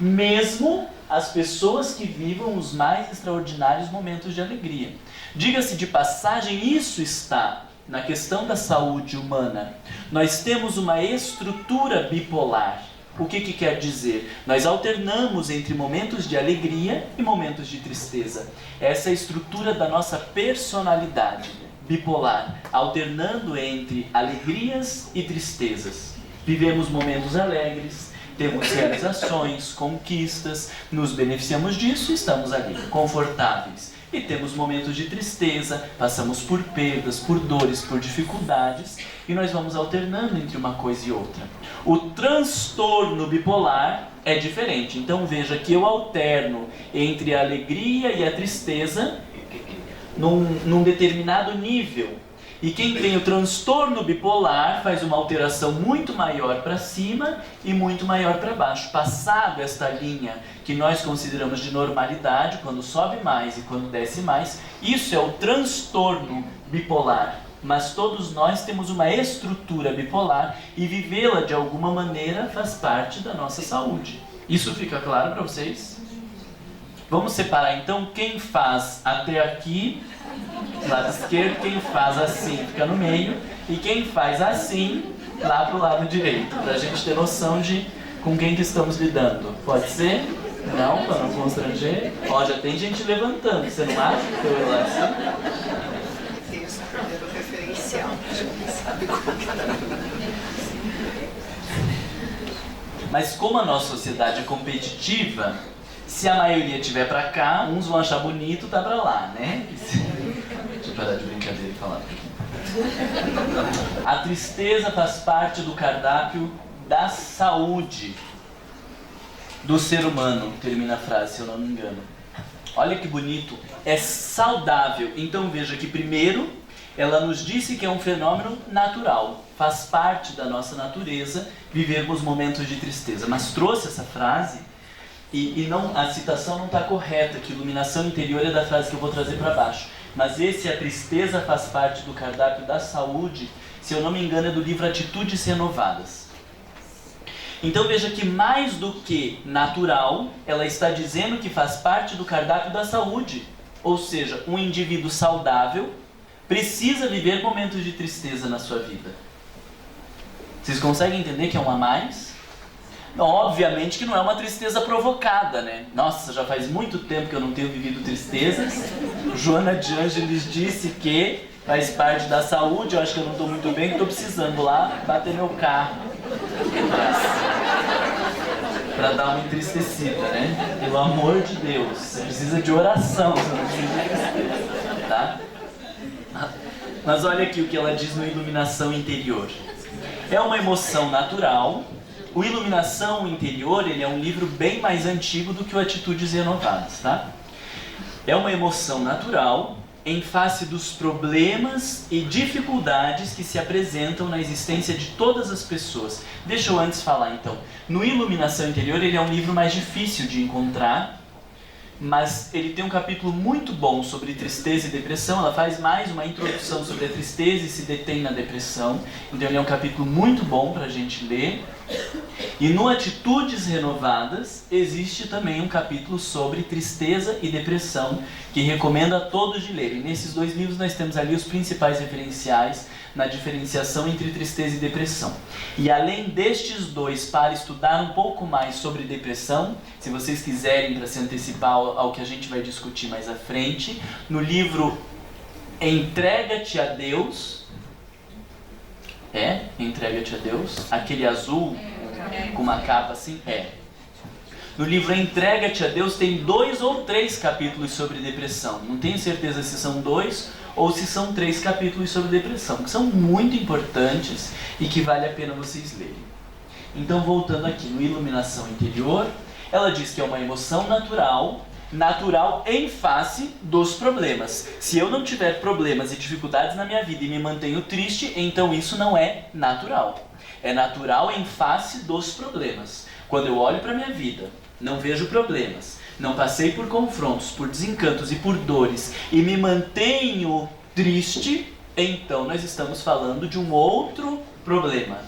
Mesmo as pessoas que vivam os mais extraordinários momentos de alegria. Diga-se de passagem, isso está na questão da saúde humana. Nós temos uma estrutura bipolar. O que quer dizer? Nós alternamos entre momentos de alegria e momentos de tristeza. Essa é a estrutura da nossa personalidade bipolar, alternando entre alegrias e tristezas. Vivemos momentos alegres, temos realizações, conquistas, nos beneficiamos disso e estamos ali, confortáveis. E temos momentos de tristeza, passamos por perdas, por dores, por dificuldades, e nós vamos alternando entre uma coisa e outra. O transtorno bipolar é diferente, então veja que eu alterno entre a alegria e a tristeza num determinado nível. E quem tem o transtorno bipolar faz uma alteração muito maior para cima e muito maior para baixo. Passado esta linha que nós consideramos de normalidade, quando sobe mais e quando desce mais, isso é o transtorno bipolar. Mas todos nós temos uma estrutura bipolar e vivê-la de alguma maneira faz parte da nossa saúde. Isso fica claro para vocês? Vamos separar então quem faz até aqui, lado esquerdo, quem faz assim fica no meio, e quem faz assim, lá pro lado direito, pra gente ter noção de com quem que estamos lidando. Pode ser? Não, para não constranger. Ó, já tem gente levantando, você não acha que eu lá assim? Tem esse primeiro referencial, a gente sabe como que Mas como a nossa sociedade é competitiva, se a maioria estiver pra cá, uns vão achar bonito, tá pra lá, né? Deixa eu parar de brincadeira e falar. A tristeza faz parte do cardápio da saúde do ser humano, termina a frase, se eu não me engano. Olha que bonito, é saudável. Então veja que primeiro, ela nos disse que é um fenômeno natural, faz parte da nossa natureza vivermos momentos de tristeza. Mas trouxe essa frase e não, a citação não está correta, que iluminação interior é da frase que eu vou trazer para baixo. Mas esse, a tristeza faz parte do cardápio da saúde, se eu não me engano é do livro Atitudes Renovadas. Então veja que mais do que natural, ela está dizendo que faz parte do cardápio da saúde. Ou seja, um indivíduo saudável precisa viver momentos de tristeza na sua vida. Vocês conseguem entender que é um a mais? Obviamente que não é uma tristeza provocada, né? Nossa, já faz muito tempo que eu não tenho vivido tristezas. Joana de Ângeles disse que faz parte da saúde, eu acho que eu não estou muito bem, que estou precisando lá bater meu carro para dar uma entristecida, né? Pelo amor de Deus, você precisa de oração, você não precisa de tristeza, tá? Mas olha aqui o que ela diz no Iluminação Interior. É uma emoção natural. O Iluminação Interior, ele é um livro bem mais antigo do que o Atitudes Renovadas, tá? É uma emoção natural em face dos problemas e dificuldades que se apresentam na existência de todas as pessoas. Deixa eu antes falar então. No Iluminação Interior, ele é um livro mais difícil de encontrar, mas ele tem um capítulo muito bom sobre tristeza e depressão. Ela faz mais uma introdução sobre a tristeza e se detém na depressão. Então ele é um capítulo muito bom para a gente ler. E no Atitudes Renovadas existe também um capítulo sobre tristeza e depressão que recomendo a todos de lerem. Nesses dois livros nós temos ali os principais referenciais na diferenciação entre tristeza e depressão. E além destes dois, para estudar um pouco mais sobre depressão, se vocês quiserem, para se antecipar ao que a gente vai discutir mais à frente, no livro Entrega-te a Deus, Entrega-te a Deus, aquele azul com uma capa assim, No livro Entrega-te a Deus tem 2 ou 3 capítulos sobre depressão. Não tenho certeza se são 2 ou se são 3 capítulos sobre depressão, que são muito importantes e que vale a pena vocês lerem. Então, voltando aqui no Iluminação Interior, ela diz que é uma emoção natural natural em face dos problemas. Se eu não tiver problemas e dificuldades na minha vida e me mantenho triste, então isso não é natural. É natural em face dos problemas. Quando eu olho para a minha vida, não vejo problemas, não passei por confrontos, por desencantos e por dores e me mantenho triste, então nós estamos falando de um outro problema.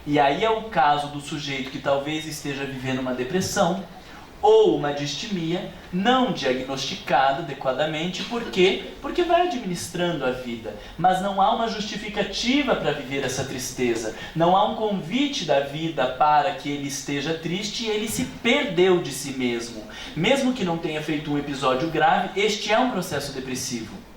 E aí é o caso do sujeito que talvez esteja vivendo uma depressão ou uma distimia não diagnosticada adequadamente. Por quê? Porque vai administrando a vida, mas não há uma justificativa para viver essa tristeza. Não há um convite da vida para que ele esteja triste e ele se perdeu de si mesmo. Mesmo que não tenha feito um episódio grave, este é um processo depressivo.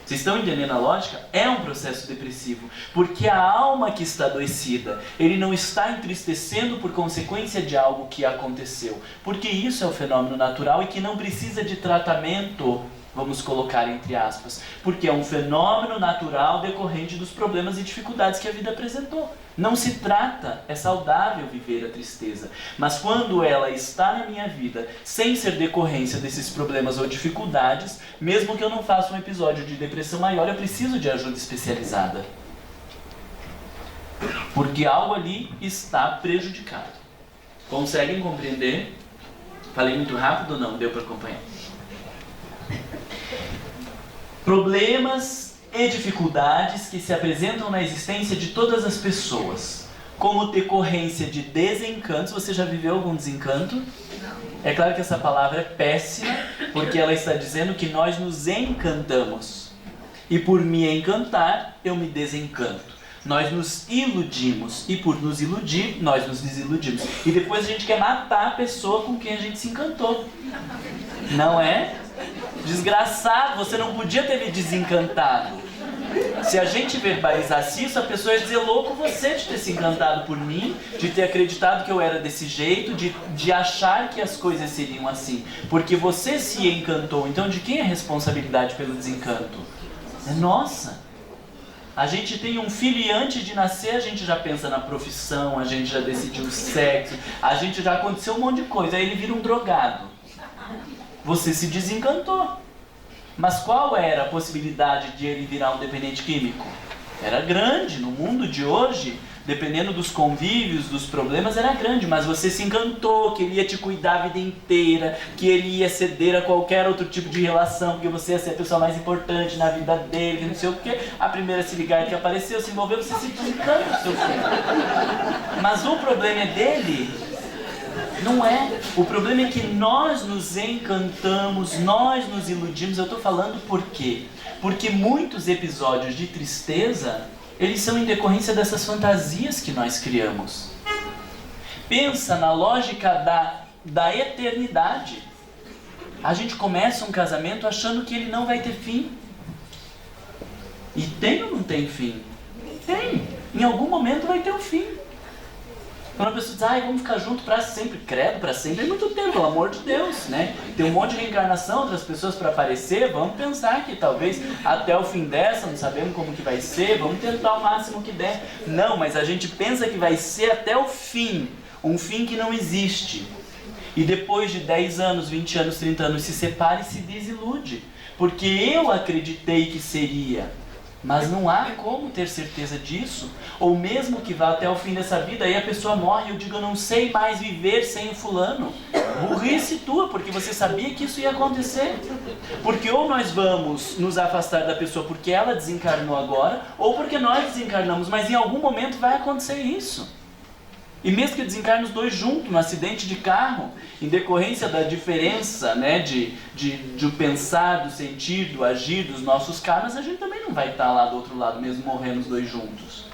Vocês estão entendendo a lógica? É um processo depressivo, porque a alma que está adoecida, ele não está entristecendo por consequência de algo que aconteceu, porque isso é o fenômeno natural e que não precisa de tratamento, vamos colocar entre aspas, porque é um fenômeno natural decorrente dos problemas e dificuldades que a vida apresentou. Não se trata, é saudável viver a tristeza, mas quando ela está na minha vida, sem ser decorrência desses problemas ou dificuldades, mesmo que eu não faça um episódio de depressão maior, eu preciso de ajuda especializada. Porque algo ali está prejudicado. Conseguem compreender? Falei muito rápido ou não? Deu para acompanhar? Problemas e dificuldades que se apresentam na existência de todas as pessoas, como decorrência de desencantos. Você já viveu algum desencanto? Não. É claro que essa palavra é péssima, porque ela está dizendo que nós nos encantamos. E por me encantar, eu me desencanto. Nós nos iludimos, e por nos iludir, nós nos desiludimos. E depois a gente quer matar a pessoa com quem a gente se encantou. Não é? Desgraçado, você não podia ter me desencantado. Se a gente verbalizasse isso, a pessoa ia dizer: louco você de ter se encantado por mim, de ter acreditado que eu era desse jeito, de achar que as coisas seriam assim. Porque você se encantou, então de quem é a responsabilidade pelo desencanto? É nossa. A gente tem um filho e antes de nascer a gente já pensa na profissão, a gente já decidiu o sexo, a gente já aconteceu um monte de coisa, aí ele vira um drogado. Você se desencantou. Mas qual era a possibilidade de ele virar um dependente químico? Era grande. No mundo de hoje, dependendo dos convívios, dos problemas, era grande. Mas você se encantou que ele ia te cuidar a vida inteira, que ele ia ceder a qualquer outro tipo de relação, porque você ia ser a pessoa mais importante na vida dele, não sei o quê. A primeira se ligar que apareceu, se envolveu, você se desencanta do seu filho. Mas o problema é dele. Não é. O problema é que nós nos encantamos, nós nos iludimos. Eu estou falando por quê? Porque muitos episódios de tristeza, eles são em decorrência dessas fantasias que nós criamos. Pensa na lógica da eternidade. A gente começa um casamento achando que ele não vai ter fim. E tem ou não tem fim? Tem. Em algum momento vai ter um fim. Quando a pessoa diz: ai, vamos ficar juntos para sempre. Credo, para sempre é muito tempo, pelo amor de Deus, né? Tem um monte de reencarnação, outras pessoas para aparecer. Vamos pensar que talvez até o fim dessa, não sabemos como que vai ser, vamos tentar o máximo que der. Não, mas a gente pensa que vai ser até o fim, um fim que não existe. E depois de 10 anos, 20 anos, 30 anos se separa e se desilude. Porque eu acreditei que seria. Mas não há como ter certeza disso. Ou mesmo que vá até o fim dessa vida, aí a pessoa morre e eu digo: eu não sei mais viver sem o fulano. Burrice tua, porque você sabia que isso ia acontecer. Porque ou nós vamos nos afastar da pessoa porque ela desencarnou agora, ou porque nós desencarnamos, mas em algum momento vai acontecer isso. E mesmo que desencarnem os dois juntos, no acidente de carro, em decorrência da diferença, né, de pensar, do sentir, do agir dos nossos karmas, a gente também não vai estar lá do outro lado, mesmo morrendo os dois juntos.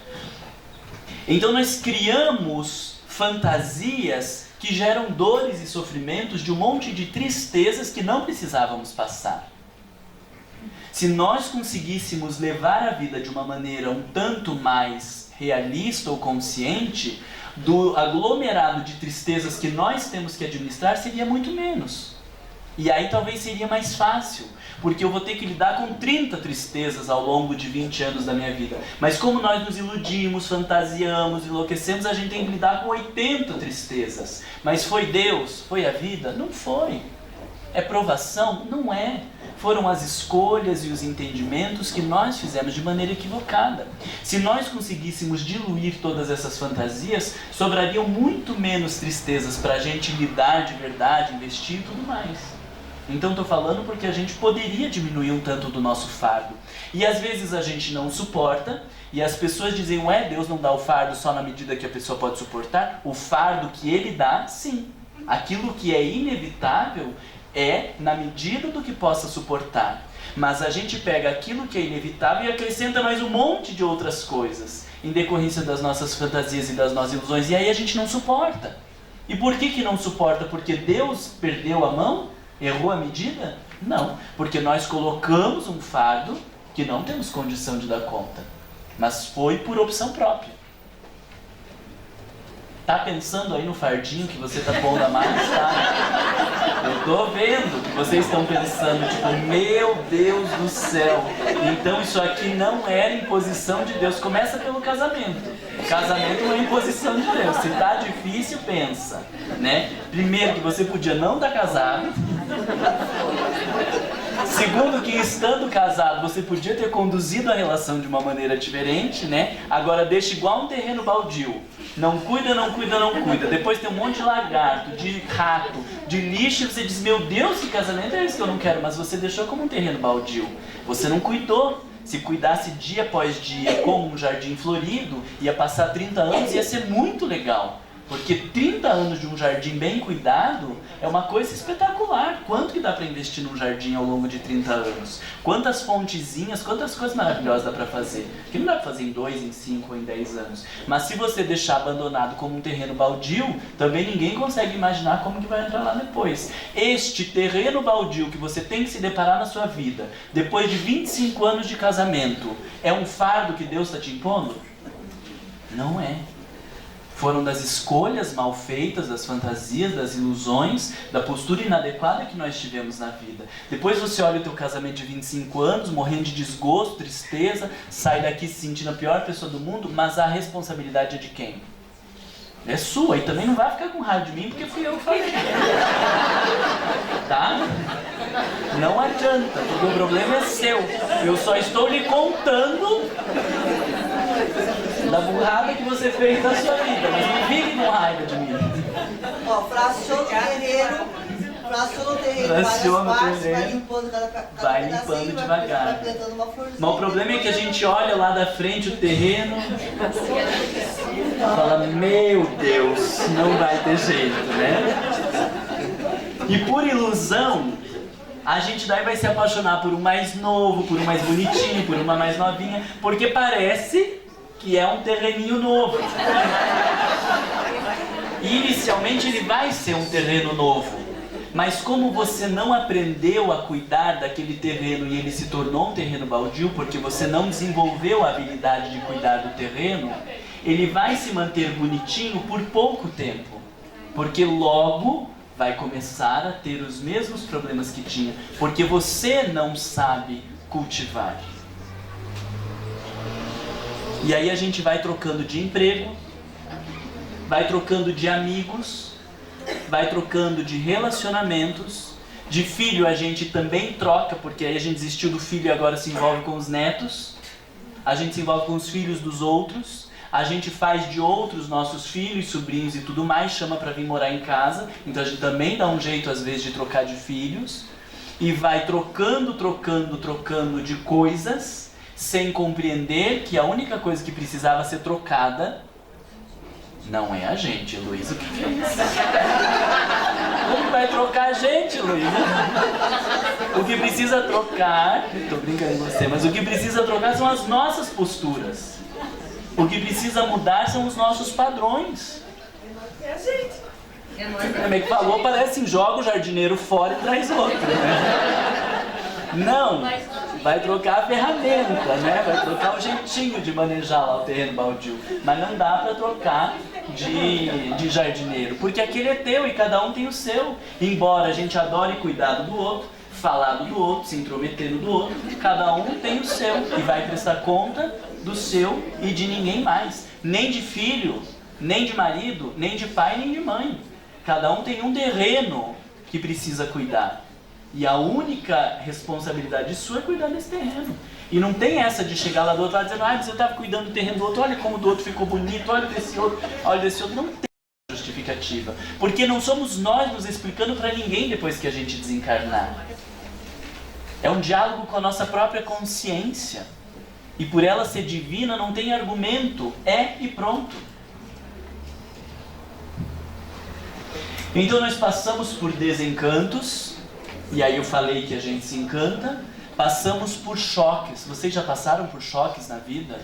Então nós criamos fantasias que geram dores e sofrimentos de um monte de tristezas que não precisávamos passar. Se nós conseguíssemos levar a vida de uma maneira um tanto mais realista ou consciente, do aglomerado de tristezas que nós temos que administrar seria muito menos. E aí talvez seria mais fácil, porque eu vou ter que lidar com 30 tristezas ao longo de 20 anos da minha vida. Mas como nós nos iludimos, fantasiamos, enlouquecemos, a gente tem que lidar com 80 tristezas. Mas foi Deus? Foi a vida? Não foi. É provação? Não é. Foram as escolhas e os entendimentos que nós fizemos de maneira equivocada. Se nós conseguíssemos diluir todas essas fantasias, sobrariam muito menos tristezas para a gente lidar de verdade, investir e tudo mais. Então estou falando porque a gente poderia diminuir um tanto do nosso fardo. E às vezes a gente não suporta, e as pessoas dizem, ué, Deus não dá o fardo só na medida que a pessoa pode suportar? O fardo que Ele dá, sim. Aquilo que é inevitável é na medida do que possa suportar. Mas a gente pega aquilo que é inevitável e acrescenta mais um monte de outras coisas, em decorrência das nossas fantasias e das nossas ilusões, e aí a gente não suporta. E por que não suporta? Porque Deus perdeu a mão? Errou a medida? Não, porque nós colocamos um fardo que não temos condição de dar conta, mas foi por opção própria. Tá pensando aí no fardinho que você tá pondo a mais, tá? Eu tô vendo que vocês estão pensando, tipo, meu Deus do céu. Então isso aqui não era imposição de Deus. Começa pelo casamento. Casamento não é imposição de Deus. Se tá difícil, pensa, né? Primeiro, que você podia não estar casado. Segundo, que estando casado, você podia ter conduzido a relação de uma maneira diferente, né? Agora deixa igual um terreno baldio. Não cuida, não cuida, não cuida. Depois tem um monte de lagarto, de rato, de lixo, e você diz, meu Deus, que casamento é esse que eu não quero? Mas você deixou como um terreno baldio. Você não cuidou. Se cuidasse dia após dia como um jardim florido, ia passar 30 anos e ia ser muito legal. Porque 30 anos de um jardim bem cuidado é uma coisa espetacular. Quanto que dá para investir num jardim ao longo de 30 anos? Quantas fontezinhas, quantas coisas maravilhosas dá para fazer? Que não dá para fazer em 2, em 5 ou em 10 anos. Mas se você deixar abandonado como um terreno baldio, também ninguém consegue imaginar como que vai entrar lá depois. Este terreno baldio que você tem que se deparar na sua vida, depois de 25 anos de casamento, é um fardo que Deus está te impondo? Não é. Foram das escolhas mal feitas, das fantasias, das ilusões, da postura inadequada que nós tivemos na vida. Depois você olha o teu casamento de 25 anos, morrendo de desgosto, tristeza, sai daqui se sentindo a pior pessoa do mundo, mas a responsabilidade é de quem? É sua, e também não vai ficar com raiva de mim, porque fui eu que falei. Tá? Não adianta, porque o problema é seu. Eu só estou lhe contando da burrada que você fez na sua vida, mas não fique com raiva de mim. Ó, fraciona o terreiro, várias partes, vai limpando cada vai limpando devagar. Vai plantando uma florzinha. Mas o problema é que a gente olha lá da frente o terreno, fala, meu Deus, não vai ter jeito, né? E por ilusão, a gente daí vai se apaixonar por um mais novo, por um mais bonitinho, por uma mais novinha, porque parece que é um terreninho novo. E inicialmente ele vai ser um terreno novo, mas como você não aprendeu a cuidar daquele terreno e ele se tornou um terreno baldio, porque você não desenvolveu a habilidade de cuidar do terreno, ele vai se manter bonitinho por pouco tempo, porque logo vai começar a ter os mesmos problemas que tinha, porque você não sabe cultivar. E aí a gente vai trocando de emprego, vai trocando de amigos, vai trocando de relacionamentos, de filho a gente também troca, porque aí a gente desistiu do filho e agora se envolve com os netos, a gente se envolve com os filhos dos outros, a gente faz de outros nossos filhos, sobrinhos e tudo mais, chama para vir morar em casa, então a gente também dá um jeito às vezes de trocar de filhos, e vai trocando de coisas, sem compreender que a única coisa que precisava ser trocada não é a gente, Luiz. O que é isso? Como vai trocar a gente, Luiz? O que precisa trocar, estou brincando com você, mas o que precisa trocar são as nossas posturas. O que precisa mudar são os nossos padrões. É a gente. Como é que falou? Parece joga o jardineiro fora e traz outro, né? Não, vai trocar a ferramenta, né? Vai trocar o jeitinho de manejar lá o terreno baldio. Mas não dá para trocar de jardineiro, porque aquele é teu e cada um tem o seu. Embora a gente adore cuidar do outro, falar do outro, se intrometer no do outro, cada um tem o seu e vai prestar conta do seu e de ninguém mais. Nem de filho, nem de marido, nem de pai, nem de mãe. Cada um tem um terreno que precisa cuidar. E a única responsabilidade sua é cuidar desse terreno. E não tem essa de chegar lá do outro lado dizendo, mas eu estava cuidando do terreno do outro, olha como o do outro ficou bonito, olha desse outro. Não tem justificativa. Porque não somos nós nos explicando para ninguém depois que a gente desencarnar. É um diálogo com a nossa própria consciência. E por ela ser divina não tem argumento, é e pronto. Então nós passamos por desencantos, e aí eu falei que a gente se encanta, passamos por choques. Vocês já passaram por choques na vida?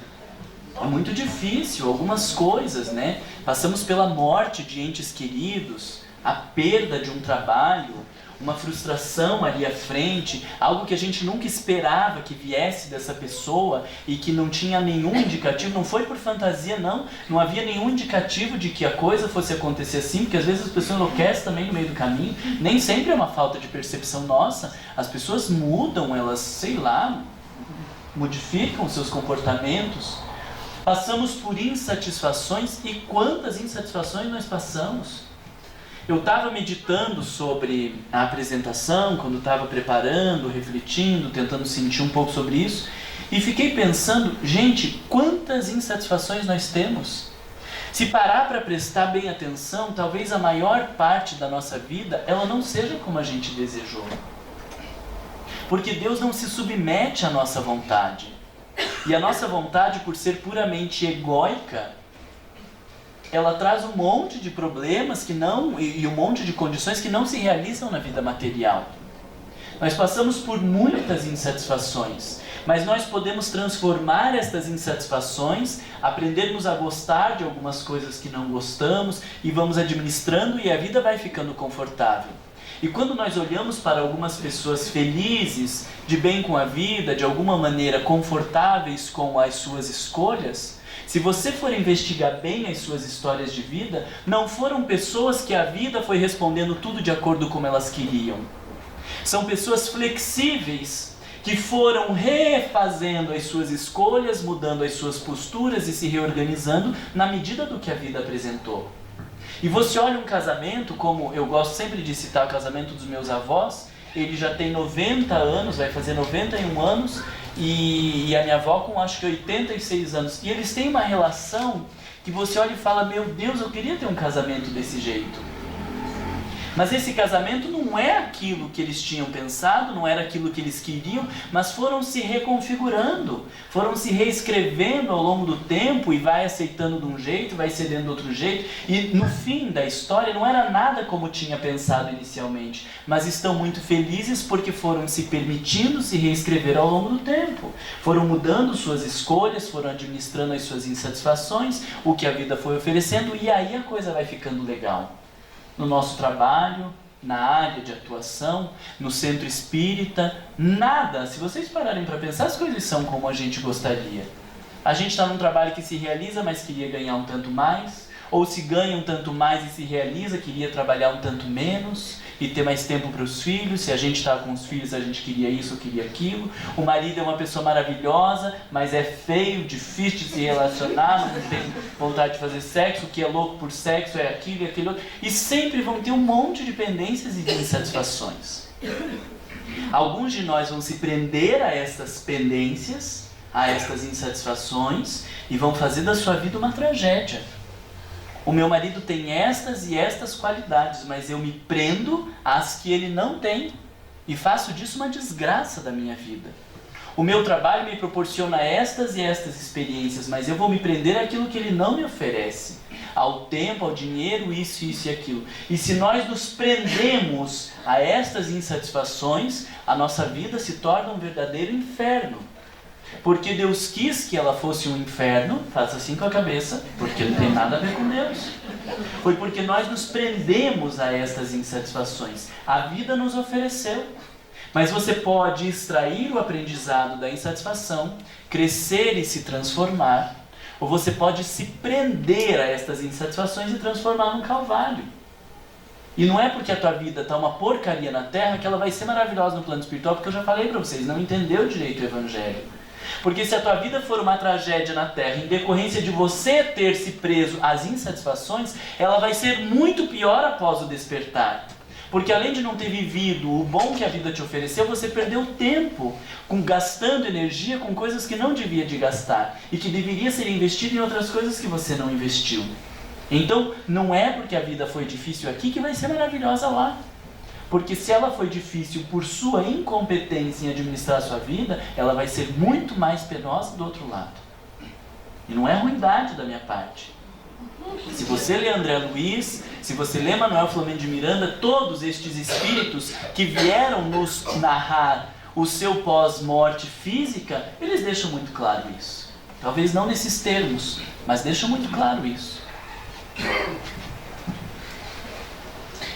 É muito difícil, algumas coisas, né? Passamos pela morte de entes queridos, a perda de um trabalho, uma frustração ali à frente, algo que a gente nunca esperava que viesse dessa pessoa e que não tinha nenhum indicativo, não foi por fantasia não havia nenhum indicativo de que a coisa fosse acontecer assim, porque às vezes as pessoas enlouquecem também no meio do caminho, nem sempre é uma falta de percepção nossa, as pessoas mudam, elas, sei lá, modificam seus comportamentos. Passamos por insatisfações, e quantas insatisfações nós passamos? Eu estava meditando sobre a apresentação, quando estava preparando, refletindo, tentando sentir um pouco sobre isso, e fiquei pensando, gente, quantas insatisfações nós temos? Se parar para prestar bem atenção, talvez a maior parte da nossa vida, ela não seja como a gente desejou. Porque Deus não se submete à nossa vontade. E a nossa vontade, por ser puramente egóica, ela traz um monte de problemas e um monte de condições que não se realizam na vida material. Nós passamos por muitas insatisfações, mas nós podemos transformar estas insatisfações, aprendermos a gostar de algumas coisas que não gostamos e vamos administrando, e a vida vai ficando confortável. E quando nós olhamos para algumas pessoas felizes, de bem com a vida, de alguma maneira confortáveis com as suas escolhas, se você for investigar bem as suas histórias de vida, não foram pessoas que a vida foi respondendo tudo de acordo com como elas queriam. São pessoas flexíveis, que foram refazendo as suas escolhas, mudando as suas posturas e se reorganizando na medida do que a vida apresentou. E você olha um casamento, como eu gosto sempre de citar o casamento dos meus avós, ele já tem 90 anos, vai fazer 91 anos, e a minha avó com acho que 86 anos. E eles têm uma relação que você olha e fala, meu Deus, eu queria ter um casamento desse jeito. Mas esse casamento não é aquilo que eles tinham pensado, não era aquilo que eles queriam, mas foram se reconfigurando, foram se reescrevendo ao longo do tempo, e vai aceitando de um jeito, vai cedendo de outro jeito, e no fim da história não era nada como tinha pensado inicialmente, mas estão muito felizes porque foram se permitindo se reescrever ao longo do tempo, foram mudando suas escolhas, foram administrando as suas insatisfações, o que a vida foi oferecendo, e aí a coisa vai ficando legal. No nosso trabalho, na área de atuação, no centro espírita, nada, se vocês pararem para pensar, as coisas são como a gente gostaria. A gente está num trabalho que se realiza, mas queria ganhar um tanto mais, ou se ganha um tanto mais e se realiza, queria trabalhar um tanto menos e ter mais tempo para os filhos. Se a gente estava com os filhos, a gente queria isso ou queria aquilo. O marido é uma pessoa maravilhosa, mas é feio, difícil de se relacionar, não tem vontade de fazer sexo, o que é louco por sexo é aquilo e aquele outro. E sempre vão ter um monte de pendências e de insatisfações. Alguns de nós vão se prender a estas pendências, a estas insatisfações, e vão fazer da sua vida uma tragédia. O meu marido tem estas e estas qualidades, mas eu me prendo às que ele não tem e faço disso uma desgraça da minha vida. O meu trabalho me proporciona estas e estas experiências, mas eu vou me prender àquilo que ele não me oferece. Ao tempo, ao dinheiro, isso e aquilo. E se nós nos prendemos a estas insatisfações, a nossa vida se torna um verdadeiro inferno. Porque Deus quis que ela fosse um inferno, faça assim com a cabeça, porque não tem nada a ver com Deus. Foi porque nós nos prendemos a estas insatisfações. A vida nos ofereceu. Mas você pode extrair o aprendizado da insatisfação, crescer e se transformar, ou você pode se prender a estas insatisfações e transformar num calvário. E não é porque a tua vida está uma porcaria na Terra que ela vai ser maravilhosa no plano espiritual, porque eu já falei para vocês, não entendeu direito o Evangelho. Porque se a tua vida for uma tragédia na Terra, em decorrência de você ter se preso às insatisfações, ela vai ser muito pior após o despertar. Porque além de não ter vivido o bom que a vida te ofereceu, você perdeu tempo gastando energia com coisas que não devia de gastar e que deveria ser investido em outras coisas que você não investiu. Então, não é porque a vida foi difícil aqui que vai ser maravilhosa lá. Porque se ela foi difícil por sua incompetência em administrar a sua vida, ela vai ser muito mais penosa do outro lado. E não é ruindade da minha parte. Se você lê André Luiz, se você lê Manuel Filomeno de Miranda, todos estes espíritos que vieram nos narrar o seu pós-morte física, eles deixam muito claro isso. Talvez não nesses termos, mas deixam muito claro isso.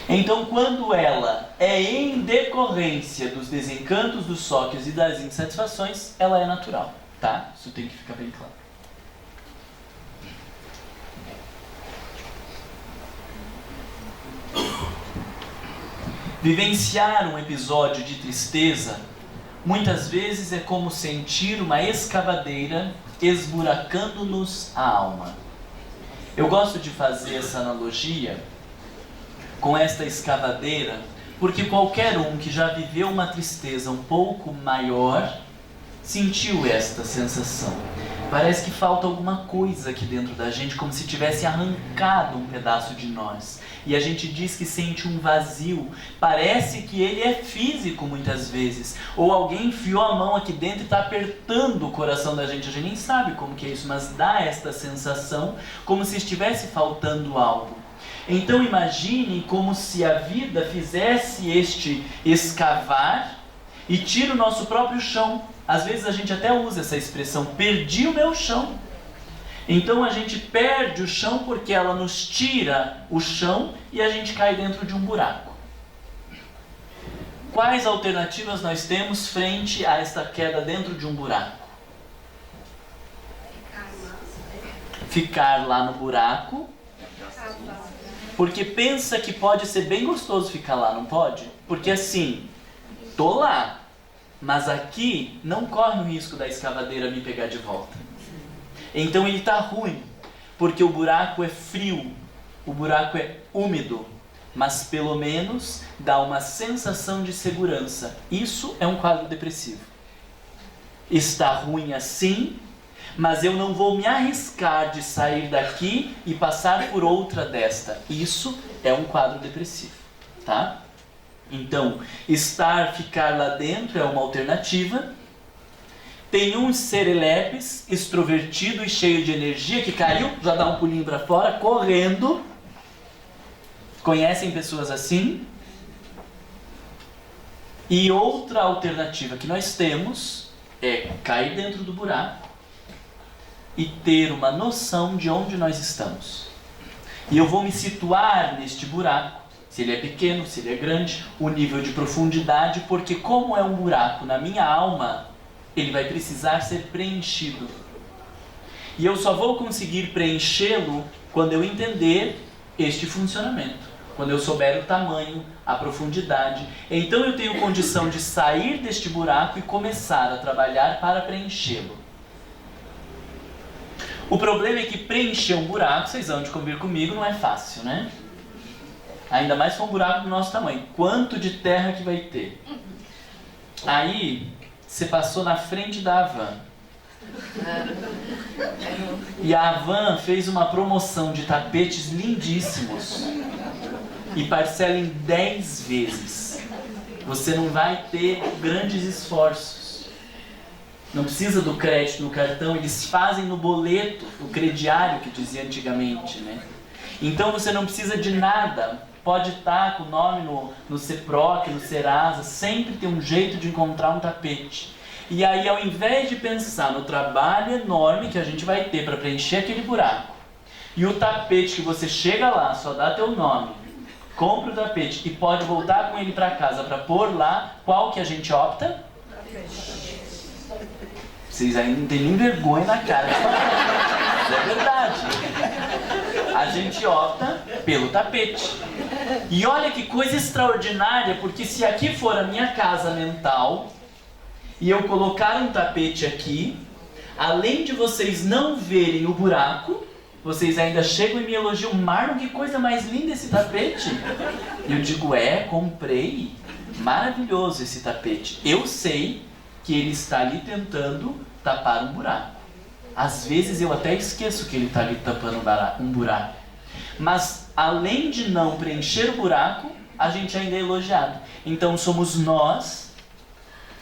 Então, quando ela é em decorrência dos desencantos, dos choques e das insatisfações, ela é natural, tá? Isso tem que ficar bem claro. Vivenciar um episódio de tristeza, muitas vezes é como sentir uma escavadeira esburacando-nos a alma. Eu gosto de fazer essa analogia com esta escavadeira, porque qualquer um que já viveu uma tristeza um pouco maior sentiu esta sensação. Parece que falta alguma coisa aqui dentro da gente, como se tivesse arrancado um pedaço de nós. E a gente diz que sente um vazio. Parece que ele é físico muitas vezes. Ou alguém enfiou a mão aqui dentro e está apertando o coração da gente. A gente nem sabe como que é isso, mas dá esta sensação como se estivesse faltando algo. Então imagine como se a vida fizesse este escavar e tira o nosso próprio chão. Às vezes a gente até usa essa expressão, perdi o meu chão. Então a gente perde o chão porque ela nos tira o chão e a gente cai dentro de um buraco. Quais alternativas nós temos frente a esta queda dentro de um buraco? Ficar lá no buraco. Porque pensa que pode ser bem gostoso ficar lá, não pode? Porque assim, tô lá, mas aqui não corre o risco da escavadeira me pegar de volta. Então ele está ruim, porque o buraco é frio, o buraco é úmido, mas pelo menos dá uma sensação de segurança. Isso é um quadro depressivo. Está ruim assim, mas eu não vou me arriscar de sair daqui e passar por outra desta. Isso é um quadro depressivo, tá? Então, ficar lá dentro é uma alternativa. Tem um serelepes, extrovertido e cheio de energia, que caiu, já dá um pulinho para fora, correndo. Conhecem pessoas assim? E outra alternativa que nós temos é cair dentro do buraco e ter uma noção de onde nós estamos. E eu vou me situar neste buraco, se ele é pequeno, se ele é grande, o nível de profundidade, porque como é um buraco na minha alma, ele vai precisar ser preenchido. E eu só vou conseguir preenchê-lo quando eu entender este funcionamento, quando eu souber o tamanho, a profundidade. Então eu tenho condição de sair deste buraco e começar a trabalhar para preenchê-lo. O problema é que preencher um buraco, vocês vão de convir comigo, não é fácil, né? Ainda mais se for um buraco do nosso tamanho. Quanto de terra que vai ter? Aí, você passou na frente da Havan. E a Havan fez uma promoção de tapetes lindíssimos. E parcela em 10 vezes. Você não vai ter grandes esforços. Não precisa do crédito no cartão, eles fazem no boleto, o crediário que dizia antigamente, né? Então você não precisa de nada, pode estar com o nome no CEPROC, no Serasa, sempre tem um jeito de encontrar um tapete. E aí, ao invés de pensar no trabalho enorme que a gente vai ter para preencher aquele buraco, e o tapete que você chega lá, só dá teu nome, compra o tapete e pode voltar com ele para casa para pôr lá, qual que a gente opta? Vocês ainda não têm nem vergonha na cara. É verdade. A gente opta pelo tapete. E olha que coisa extraordinária, porque se aqui for a minha casa mental e eu colocar um tapete aqui, além de vocês não verem o buraco, vocês ainda chegam e me elogiam. Marlon, que coisa mais linda esse tapete. E eu digo, comprei. Maravilhoso esse tapete. Eu sei que ele está ali tentando tapar um buraco. Às vezes eu até esqueço que ele está ali tapando um buraco. Mas além de não preencher o buraco, a gente ainda é elogiado. Então somos nós,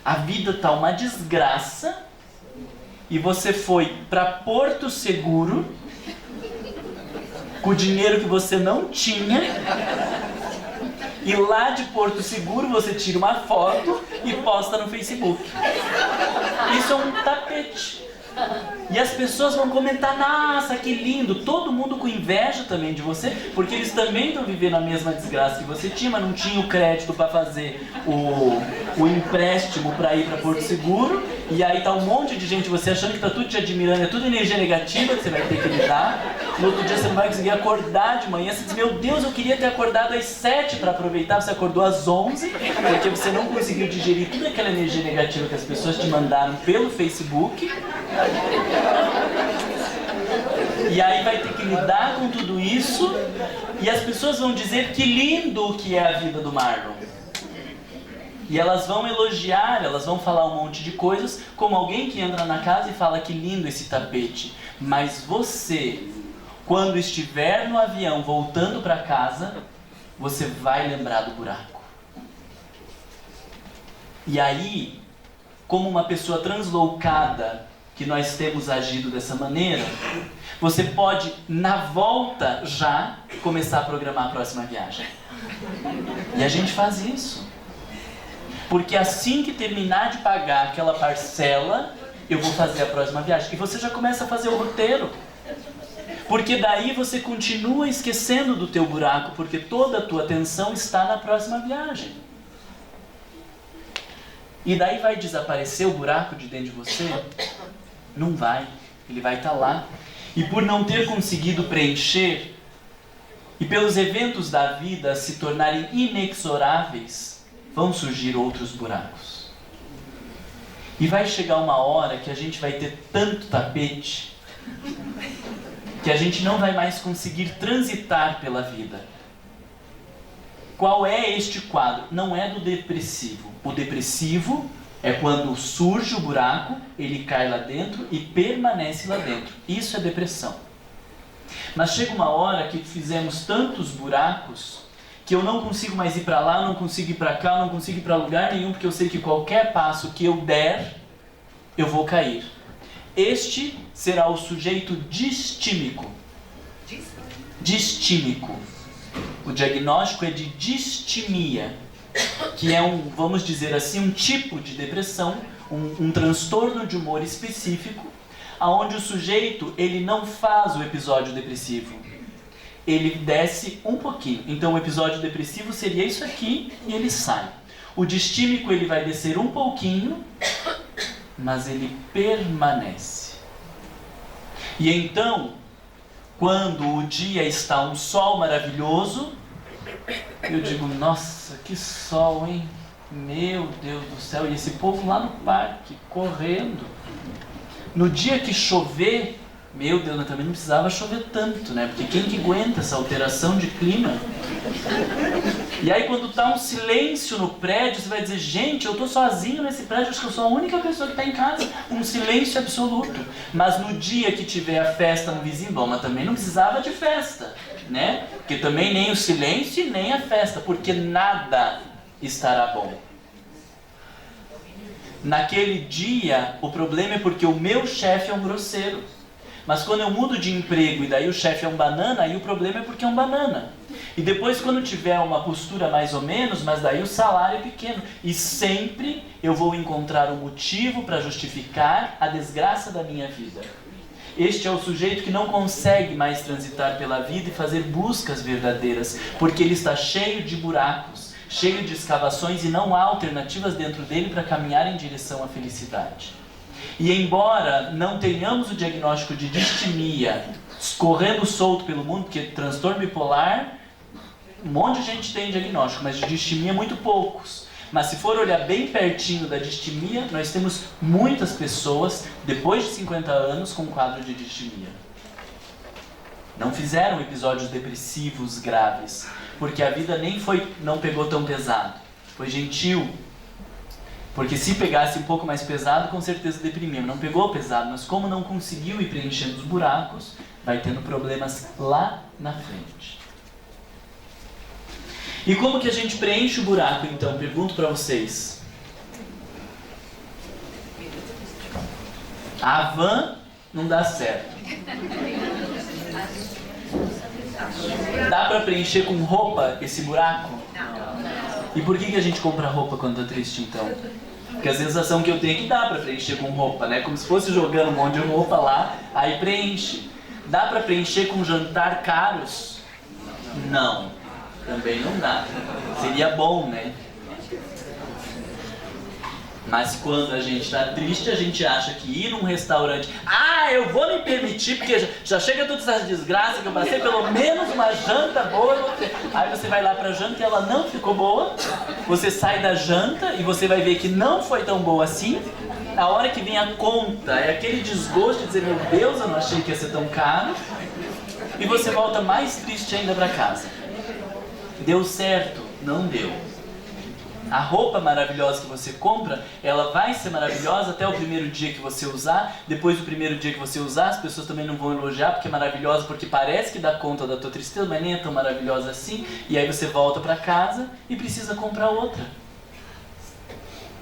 a vida está uma desgraça, e você foi para Porto Seguro, com o dinheiro que você não tinha, e lá de Porto Seguro você tira uma foto e posta no Facebook. Isso é um tapete. E as pessoas vão comentar, nossa, que lindo, todo mundo com inveja também de você, porque eles também estão vivendo a mesma desgraça que você tinha, mas não tinha o crédito para fazer o empréstimo para ir para Porto Seguro, e aí tá um monte de gente, você achando que tá tudo te admirando, é tudo energia negativa que você vai ter que lidar. No outro dia você não vai conseguir acordar de manhã, você diz, meu Deus, eu queria ter acordado às 7 para aproveitar, você acordou às 11, porque você não conseguiu digerir toda aquela energia negativa que as pessoas te mandaram pelo Facebook. E aí vai ter que lidar com tudo isso, e as pessoas vão dizer que lindo que é a vida do Marlon. E elas vão elogiar, elas vão falar um monte de coisas, como alguém que entra na casa e fala que lindo esse tapete. Mas você, quando estiver no avião voltando para casa, você vai lembrar do buraco. E aí, como uma pessoa translocada, que nós temos agido dessa maneira, você pode, na volta já, começar a programar a próxima viagem. E a gente faz isso. Porque assim que terminar de pagar aquela parcela, eu vou fazer a próxima viagem. E você já começa a fazer o roteiro. Porque daí você continua esquecendo do teu buraco, porque toda a tua atenção está na próxima viagem. E daí vai desaparecer o buraco de dentro de você? Não vai. Ele vai estar lá. E por não ter conseguido preencher, e pelos eventos da vida se tornarem inexoráveis, vão surgir outros buracos. E vai chegar uma hora que a gente vai ter tanto tapete, que a gente não vai mais conseguir transitar pela vida. Qual é este quadro? Não é do depressivo. O depressivo é quando surge o buraco, ele cai lá dentro e permanece lá dentro. Isso é depressão. Mas chega uma hora que fizemos tantos buracos que eu não consigo mais ir para lá, não consigo ir para cá, não consigo ir para lugar nenhum, porque eu sei que qualquer passo que eu der, eu vou cair. Este será o sujeito distímico. Distímico. O diagnóstico é de distimia, que é vamos dizer assim, um tipo de depressão, um transtorno de humor específico, onde o sujeito ele não faz o episódio depressivo, ele desce um pouquinho. Então o episódio depressivo seria isso aqui e ele sai. O distímico ele vai descer um pouquinho, mas ele permanece. E então, quando o dia está um sol maravilhoso, eu digo, nossa, que sol, hein? Meu Deus do céu, e esse povo lá no parque, correndo. No dia que chover, meu Deus, mas também não precisava chover tanto, né? Porque quem que aguenta essa alteração de clima? E aí quando está um silêncio no prédio, você vai dizer, gente, eu estou sozinho nesse prédio, acho que eu sou a única pessoa que está em casa. Um silêncio absoluto. Mas no dia que tiver a festa no vizinho, bom, mas também não precisava de festa, né? Porque também nem o silêncio e nem a festa, porque nada estará bom. Naquele dia, o problema é porque o meu chefe é um grosseiro. Mas quando eu mudo de emprego e daí o chefe é um banana, aí o problema é porque é um banana. E depois quando tiver uma postura mais ou menos, mas daí o salário é pequeno. E sempre eu vou encontrar um motivo para justificar a desgraça da minha vida. Este é o sujeito que não consegue mais transitar pela vida e fazer buscas verdadeiras, porque ele está cheio de buracos, cheio de escavações e não há alternativas dentro dele para caminhar em direção à felicidade. E embora não tenhamos o diagnóstico de distimia correndo solto pelo mundo, porque transtorno bipolar, um monte de gente tem diagnóstico, mas de distimia muito poucos. Mas se for olhar bem pertinho da distimia, nós temos muitas pessoas, depois de 50 anos, com quadro de distimia. Não fizeram episódios depressivos graves, porque a vida não pegou tão pesado. Foi gentil. Porque se pegasse um pouco mais pesado, com certeza deprimia. Não pegou pesado, mas como não conseguiu ir preenchendo os buracos, vai tendo problemas lá na frente. E como que a gente preenche o buraco, então? Pergunto para vocês. A van não dá certo. Dá para preencher com roupa esse buraco? E por que a gente compra roupa quando tá triste, então? Porque a sensação que eu tenho é que dá para preencher com roupa, né? Como se fosse jogando um monte de roupa lá, aí preenche. Dá para preencher com jantar caros? Não, também não dá. Seria bom, né? Mas quando a gente está triste, a gente acha que ir num restaurante... eu vou me permitir, porque já chega toda essa desgraça que eu passei, pelo menos uma janta boa. Aí você vai lá pra janta e ela não ficou boa. Você sai da janta e você vai ver que não foi tão boa assim. A hora que vem a conta, é aquele desgosto de dizer, meu Deus, eu não achei que ia ser tão caro. E você volta mais triste ainda pra casa. Deu certo? Não deu. A roupa maravilhosa que você compra, ela vai ser maravilhosa até o primeiro dia que você usar. Depois do primeiro dia que você usar, as pessoas também não vão elogiar porque é maravilhosa, porque parece que dá conta da tua tristeza, mas nem é tão maravilhosa assim. E aí você volta para casa e precisa comprar outra.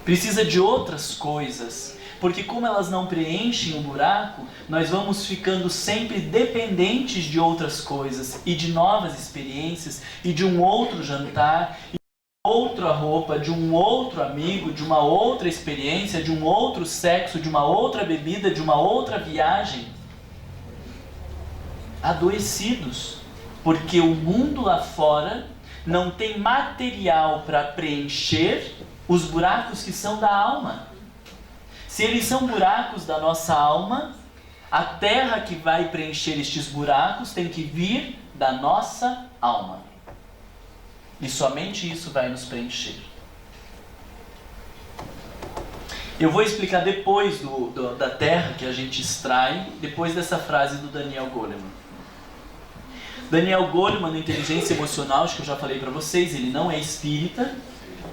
Precisa de outras coisas. Porque como elas não preenchem o buraco, nós vamos ficando sempre dependentes de outras coisas e de novas experiências e de um outro jantar, outra roupa, de um outro amigo, de uma outra experiência, de um outro sexo, de uma outra bebida, de uma outra viagem. Adoecidos, porque o mundo lá fora não tem material para preencher os buracos que são da alma. Se eles são buracos da nossa alma, a terra que vai preencher estes buracos tem que vir da nossa alma. E somente isso vai nos preencher. Eu vou explicar depois da terra que a gente extrai, depois dessa frase do Daniel Goleman. Daniel Goleman, no Inteligência Emocional, acho que eu já falei para vocês, ele não é espírita,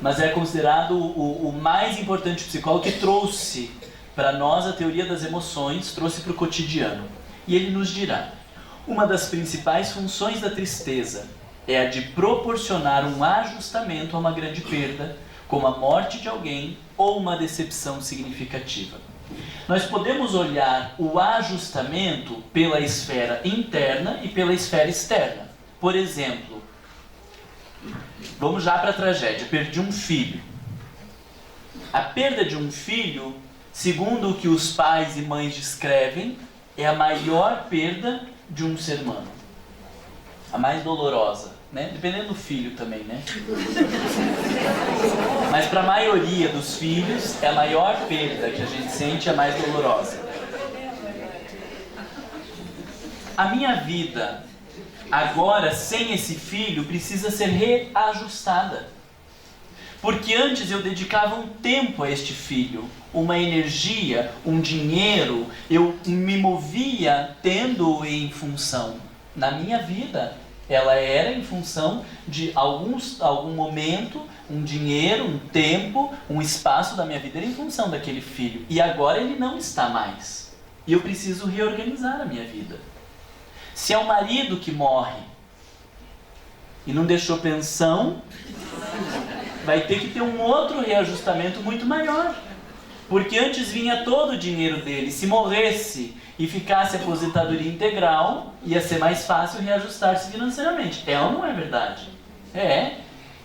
mas é considerado o mais importante psicólogo que trouxe para nós a teoria das emoções, trouxe para o cotidiano. E ele nos dirá, uma das principais funções da tristeza é a de proporcionar um ajustamento a uma grande perda, como a morte de alguém ou uma decepção significativa. Nós podemos olhar o ajustamento pela esfera interna e pela esfera externa. Por exemplo, vamos já para a tragédia, perdi um filho. A perda de um filho, segundo o que os pais e mães descrevem, é a maior perda de um ser humano. A mais dolorosa. Né? Dependendo do filho também, né? Mas para a maioria dos filhos, é a maior perda que a gente sente, a mais dolorosa. A minha vida, agora, sem esse filho, precisa ser reajustada. Porque antes eu dedicava um tempo a este filho, uma energia, um dinheiro, eu me movia tendo-o em função. Na minha vida, ela era em função de algum momento, um dinheiro, um tempo, um espaço da minha vida era em função daquele filho. E agora ele não está mais. E eu preciso reorganizar a minha vida. Se é o marido que morre e não deixou pensão, vai ter que ter um outro reajustamento muito maior. Porque antes vinha todo o dinheiro dele. Se morresse e ficasse aposentadoria integral, ia ser mais fácil reajustar-se financeiramente. É ou não é verdade? É.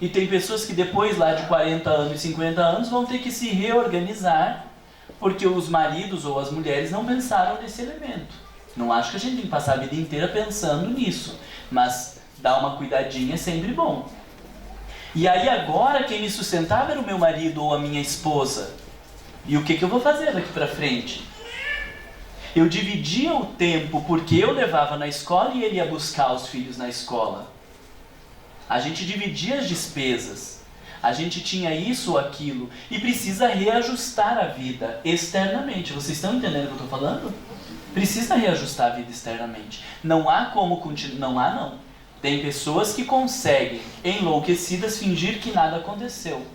E tem pessoas que depois lá de 40 anos e 50 anos vão ter que se reorganizar porque os maridos ou as mulheres não pensaram nesse elemento. Não acho que a gente tem que passar a vida inteira pensando nisso, mas dar uma cuidadinha é sempre bom. E aí agora quem me sustentava era o meu marido ou a minha esposa. E o que eu vou fazer daqui pra frente? Eu dividia o tempo porque eu levava na escola e ele ia buscar os filhos na escola. A gente dividia as despesas. A gente tinha isso ou aquilo. E precisa reajustar a vida externamente. Vocês estão entendendo o que eu estou falando? precisa reajustar a vida externamente. Não há como continuar, não há não. Tem pessoas que conseguem, enlouquecidas, fingir que nada aconteceu.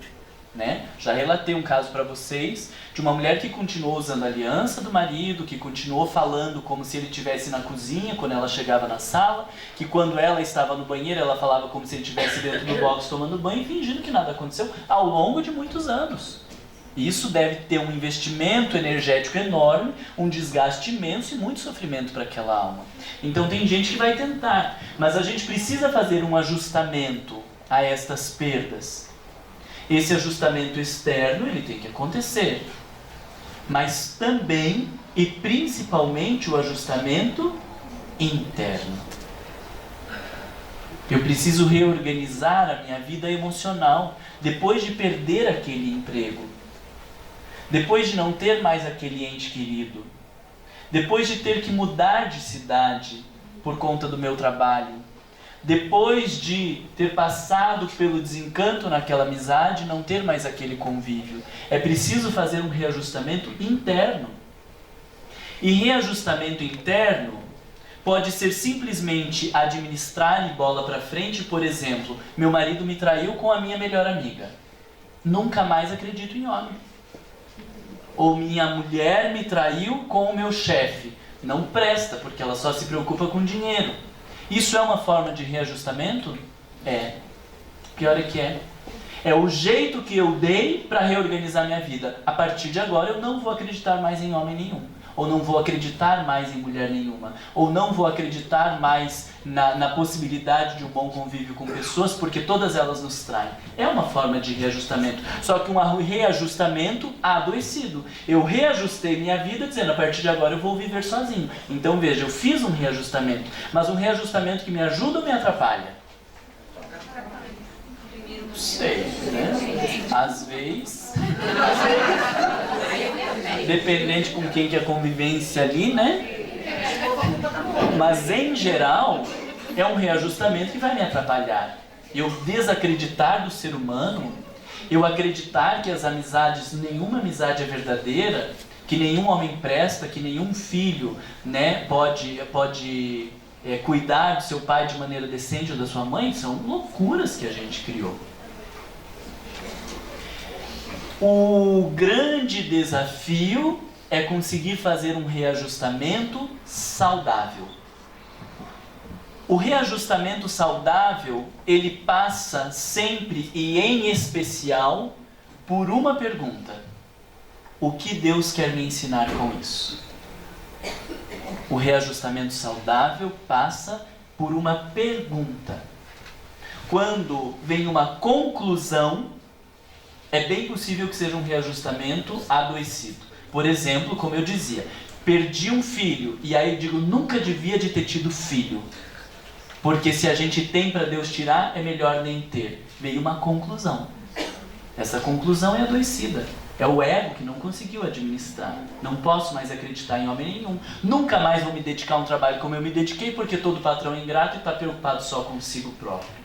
Né? Já relatei um caso para vocês de uma mulher que continuou usando a aliança do marido, que continuou falando como se ele estivesse na cozinha quando ela chegava na sala, que quando ela estava no banheiro ela falava como se ele estivesse dentro do box tomando banho, fingindo que nada aconteceu ao longo de muitos anos. Isso deve ter um investimento energético enorme, um desgaste imenso e muito sofrimento para aquela alma. Então tem gente que vai tentar, mas a gente precisa fazer um ajustamento a estas perdas. Esse ajustamento externo, ele tem que acontecer. Mas também e principalmente o ajustamento interno. Eu preciso reorganizar a minha vida emocional depois de perder aquele emprego. Depois de não ter mais aquele ente querido. Depois de ter que mudar de cidade por conta do meu trabalho. Depois de ter passado pelo desencanto naquela amizade, não ter mais aquele convívio. É preciso fazer um reajustamento interno. E reajustamento interno pode ser simplesmente administrar e bola para frente. Por exemplo, meu marido me traiu com a minha melhor amiga. Nunca mais acredito em homem. Ou minha mulher me traiu com o meu chefe. Não presta, porque ela só se preocupa com dinheiro. Isso é uma forma de reajustamento? É. Pior é que é. É o jeito que eu dei para reorganizar minha vida. A partir de agora eu não vou acreditar mais em homem nenhum. Ou não vou acreditar mais em mulher nenhuma. Ou não vou acreditar mais na possibilidade de um bom convívio com pessoas, porque todas elas nos traem. É uma forma de reajustamento. Só que um reajustamento adoecido. Eu reajustei minha vida dizendo, a partir de agora eu vou viver sozinho. Então veja, eu fiz um reajustamento. Mas um reajustamento que me ajuda ou me atrapalha? Não sei, né? Às vezes... Dependente com quem que é a convivência ali, né? Mas em geral, é um reajustamento que vai me atrapalhar. Eu desacreditar do ser humano, eu acreditar que as amizades, nenhuma amizade é verdadeira, que nenhum homem presta, que nenhum filho, né, pode cuidar do seu pai de maneira decente ou da sua mãe, são loucuras que a gente criou. O grande desafio é conseguir fazer um reajustamento saudável. O reajustamento saudável, ele passa sempre e em especial por uma pergunta. O que Deus quer me ensinar com isso? O reajustamento saudável passa por uma pergunta. Quando vem uma conclusão, é bem possível que seja um reajustamento adoecido. Por exemplo, como eu dizia, perdi um filho, e aí eu digo, nunca devia de ter tido filho. Porque se a gente tem para Deus tirar, é melhor nem ter. Veio uma conclusão. Essa conclusão é adoecida. É o ego que não conseguiu administrar. Não posso mais acreditar em homem nenhum. Nunca mais vou me dedicar a um trabalho como eu me dediquei, porque todo patrão é ingrato e está preocupado só consigo próprio.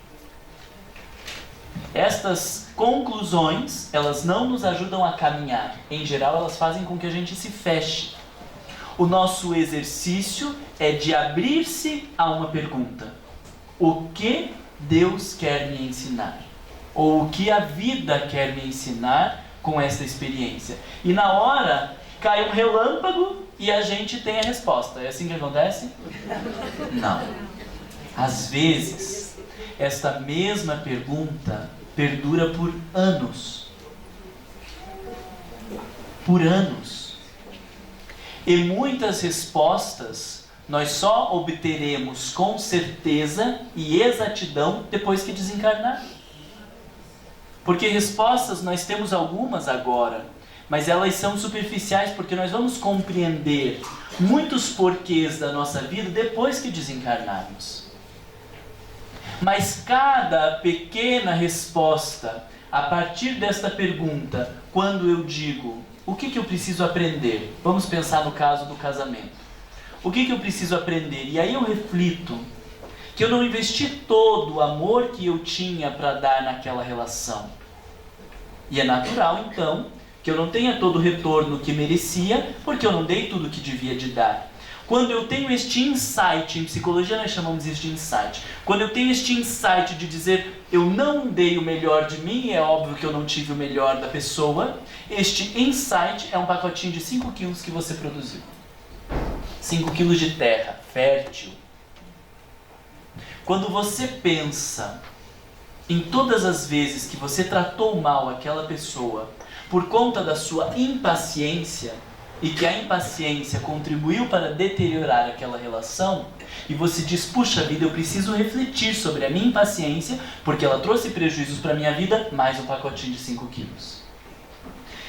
Estas conclusões, elas não nos ajudam a caminhar. Em geral, elas fazem com que a gente se feche. O nosso exercício é de abrir-se a uma pergunta. O que Deus quer me ensinar? Ou o que a vida quer me ensinar com esta experiência? E na hora, cai um relâmpago e a gente tem a resposta. É assim que acontece? Não. Às vezes, esta mesma pergunta perdura por anos. Por anos. E muitas respostas nós só obteremos com certeza e exatidão depois que desencarnar. Porque respostas nós temos algumas agora, mas elas são superficiais porque nós vamos compreender muitos porquês da nossa vida depois que desencarnarmos. Mas cada pequena resposta, a partir desta pergunta, quando eu digo, o que eu preciso aprender? Vamos pensar no caso do casamento. O que eu preciso aprender? E aí eu reflito que eu não investi todo o amor que eu tinha para dar naquela relação. E é natural, então, que eu não tenha todo o retorno que merecia, porque eu não dei tudo o que devia de dar. Quando eu tenho este insight, em psicologia nós chamamos isso de insight. Quando eu tenho este insight de dizer, eu não dei o melhor de mim, é óbvio que eu não tive o melhor da pessoa, este insight é um pacotinho de 5 quilos que você produziu. 5 quilos de terra fértil. Quando você pensa em todas as vezes que você tratou mal aquela pessoa por conta da sua impaciência, e que a impaciência contribuiu para deteriorar aquela relação, e você diz, puxa vida, eu preciso refletir sobre a minha impaciência, porque ela trouxe prejuízos para a minha vida, mais um pacotinho de 5 quilos.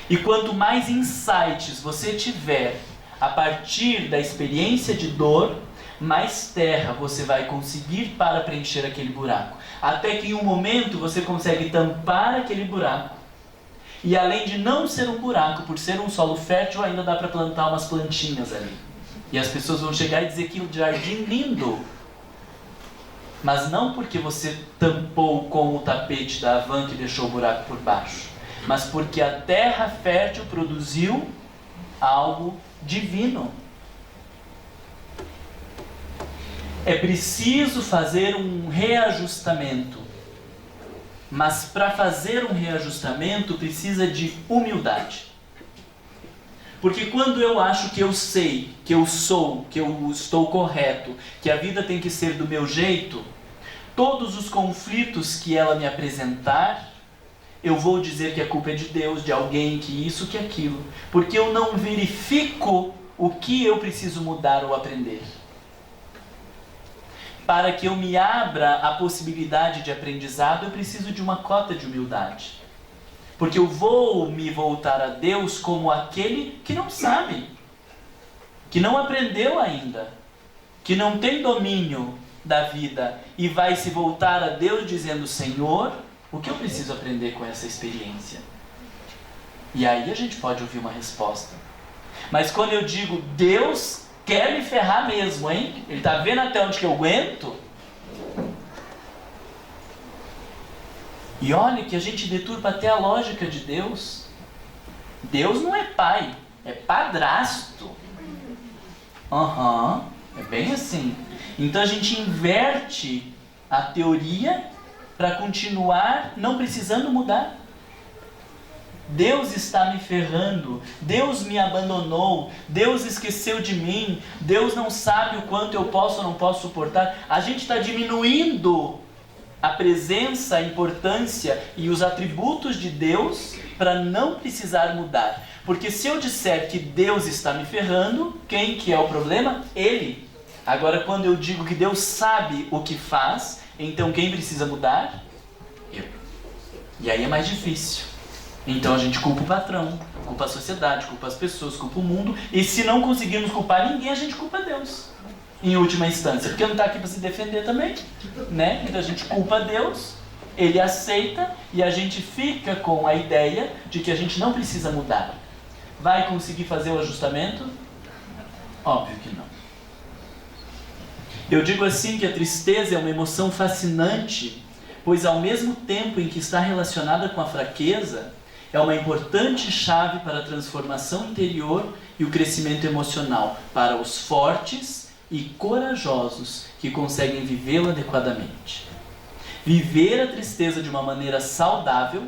E quanto mais insights você tiver a partir da experiência de dor, mais terra você vai conseguir para preencher aquele buraco. Até que em um momento você consegue tampar aquele buraco. E além de não ser um buraco, por ser um solo fértil, ainda dá para plantar umas plantinhas ali. E as pessoas vão chegar e dizer que o jardim lindo. Mas não porque você tampou com o tapete da Havan que deixou o buraco por baixo. Mas porque a terra fértil produziu algo divino. É preciso fazer um reajustamento. Mas para fazer um reajustamento precisa de humildade. Porque quando eu acho que eu sei, que eu sou, que eu estou correto, que a vida tem que ser do meu jeito, todos os conflitos que ela me apresentar, eu vou dizer que a culpa é de Deus, de alguém, que isso, que aquilo. Porque eu não verifico o que eu preciso mudar ou aprender. Para que eu me abra a possibilidade de aprendizado, eu preciso de uma cota de humildade. Porque eu vou me voltar a Deus como aquele que não sabe, que não aprendeu ainda, que não tem domínio da vida e vai se voltar a Deus dizendo, Senhor, o que eu preciso aprender com essa experiência? E aí a gente pode ouvir uma resposta. Mas quando eu digo, Deus quer me ferrar mesmo, hein? Ele está vendo até onde que eu aguento? E olha que a gente deturpa até a lógica de Deus. Deus não é pai, é padrasto. É bem assim. Então a gente inverte a teoria para continuar não precisando mudar. Deus está me ferrando, Deus me abandonou, Deus esqueceu de mim, Deus não sabe o quanto eu posso ou não posso suportar. A gente está diminuindo a presença, a importância e os atributos de Deus para não precisar mudar. Porque se eu disser que Deus está me ferrando, quem que é o problema? Ele. Agora quando eu digo que Deus sabe o que faz, então quem precisa mudar? Eu. E aí é mais difícil. Então a gente culpa o patrão, culpa a sociedade, culpa as pessoas, culpa o mundo. E se não conseguirmos culpar ninguém, a gente culpa Deus. Em última instância, porque não está aqui para se defender também, né? Então a gente culpa Deus, Ele aceita e a gente fica com a ideia de que a gente não precisa mudar. Vai conseguir fazer o ajustamento? Óbvio que não. Eu digo assim que a tristeza é uma emoção fascinante, pois ao mesmo tempo em que está relacionada com a fraqueza, é uma importante chave para a transformação interior e o crescimento emocional para os fortes e corajosos que conseguem vivê-la adequadamente. Viver a tristeza de uma maneira saudável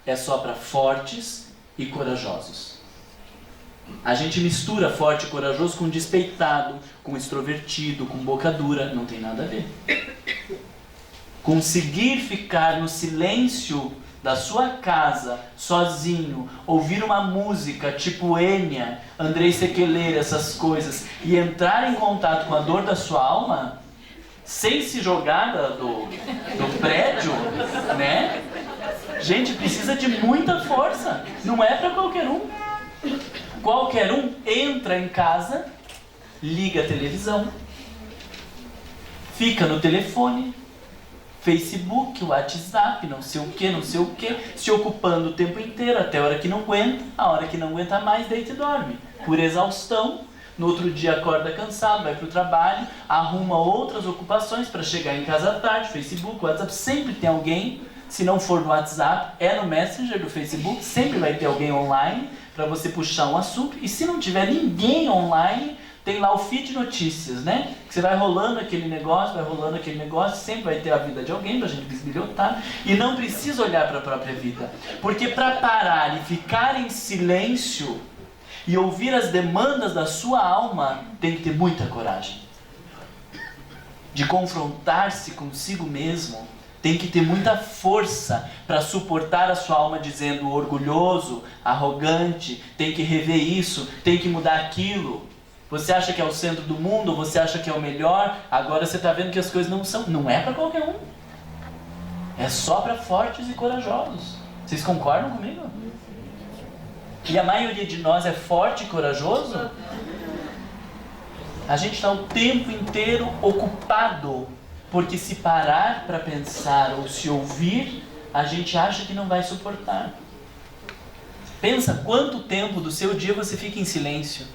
é só para fortes e corajosos. A gente mistura forte e corajoso com despeitado, com extrovertido, com boca dura, não tem nada a ver. Conseguir ficar no silêncio da sua casa, sozinho, ouvir uma música tipo Enya, Andrei Sequeleira, essas coisas, e entrar em contato com a dor da sua alma, sem se jogar do prédio, né? Gente, precisa de muita força, não é para qualquer um. Qualquer um entra em casa, liga a televisão, fica no telefone, Facebook, WhatsApp, não sei o que, se ocupando o tempo inteiro, até a hora que não aguenta, a hora que não aguenta mais, deita e dorme. Por exaustão, no outro dia acorda cansado, vai para o trabalho, arruma outras ocupações para chegar em casa à tarde, Facebook, WhatsApp, sempre tem alguém, se não for no WhatsApp, é no Messenger do Facebook, sempre vai ter alguém online para você puxar um assunto, e se não tiver ninguém online, tem lá o feed de notícias, né? Que você vai rolando aquele negócio, sempre vai ter a vida de alguém pra gente bisbilhotar. E não precisa olhar para a própria vida. Porque para parar e ficar em silêncio e ouvir as demandas da sua alma, tem que ter muita coragem. De confrontar-se consigo mesmo, tem que ter muita força para suportar a sua alma dizendo orgulhoso, arrogante, tem que rever isso, tem que mudar aquilo. Você acha que é o centro do mundo, você acha que é o melhor, agora você está vendo que as coisas não são. Não é para qualquer um. É só para fortes e corajosos. Vocês concordam comigo? E a maioria de nós é forte e corajoso? A gente está o tempo inteiro ocupado, porque se parar para pensar ou se ouvir, a gente acha que não vai suportar. Pensa quanto tempo do seu dia você fica em silêncio.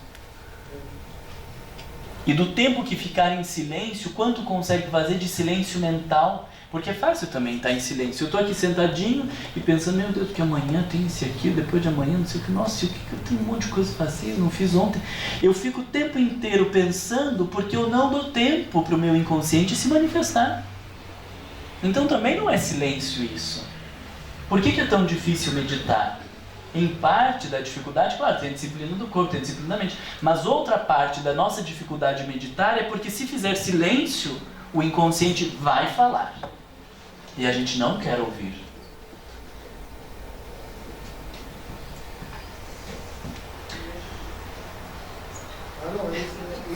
E do tempo que ficar em silêncio, quanto consegue fazer de silêncio mental? Porque é fácil também estar em silêncio. Eu estou aqui sentadinho e pensando, meu Deus, porque amanhã tem esse aqui, depois de amanhã não sei o que, nossa, o que eu tenho um monte de coisa para fazer, eu não fiz ontem. Eu fico o tempo inteiro pensando porque eu não dou tempo para o meu inconsciente se manifestar. Então também não é silêncio isso. Por que é tão difícil meditar? Em parte da dificuldade, claro, tem a disciplina do corpo, tem a disciplina da mente. Mas outra parte da nossa dificuldade de meditar é porque se fizer silêncio, o inconsciente vai falar. E a gente não quer ouvir.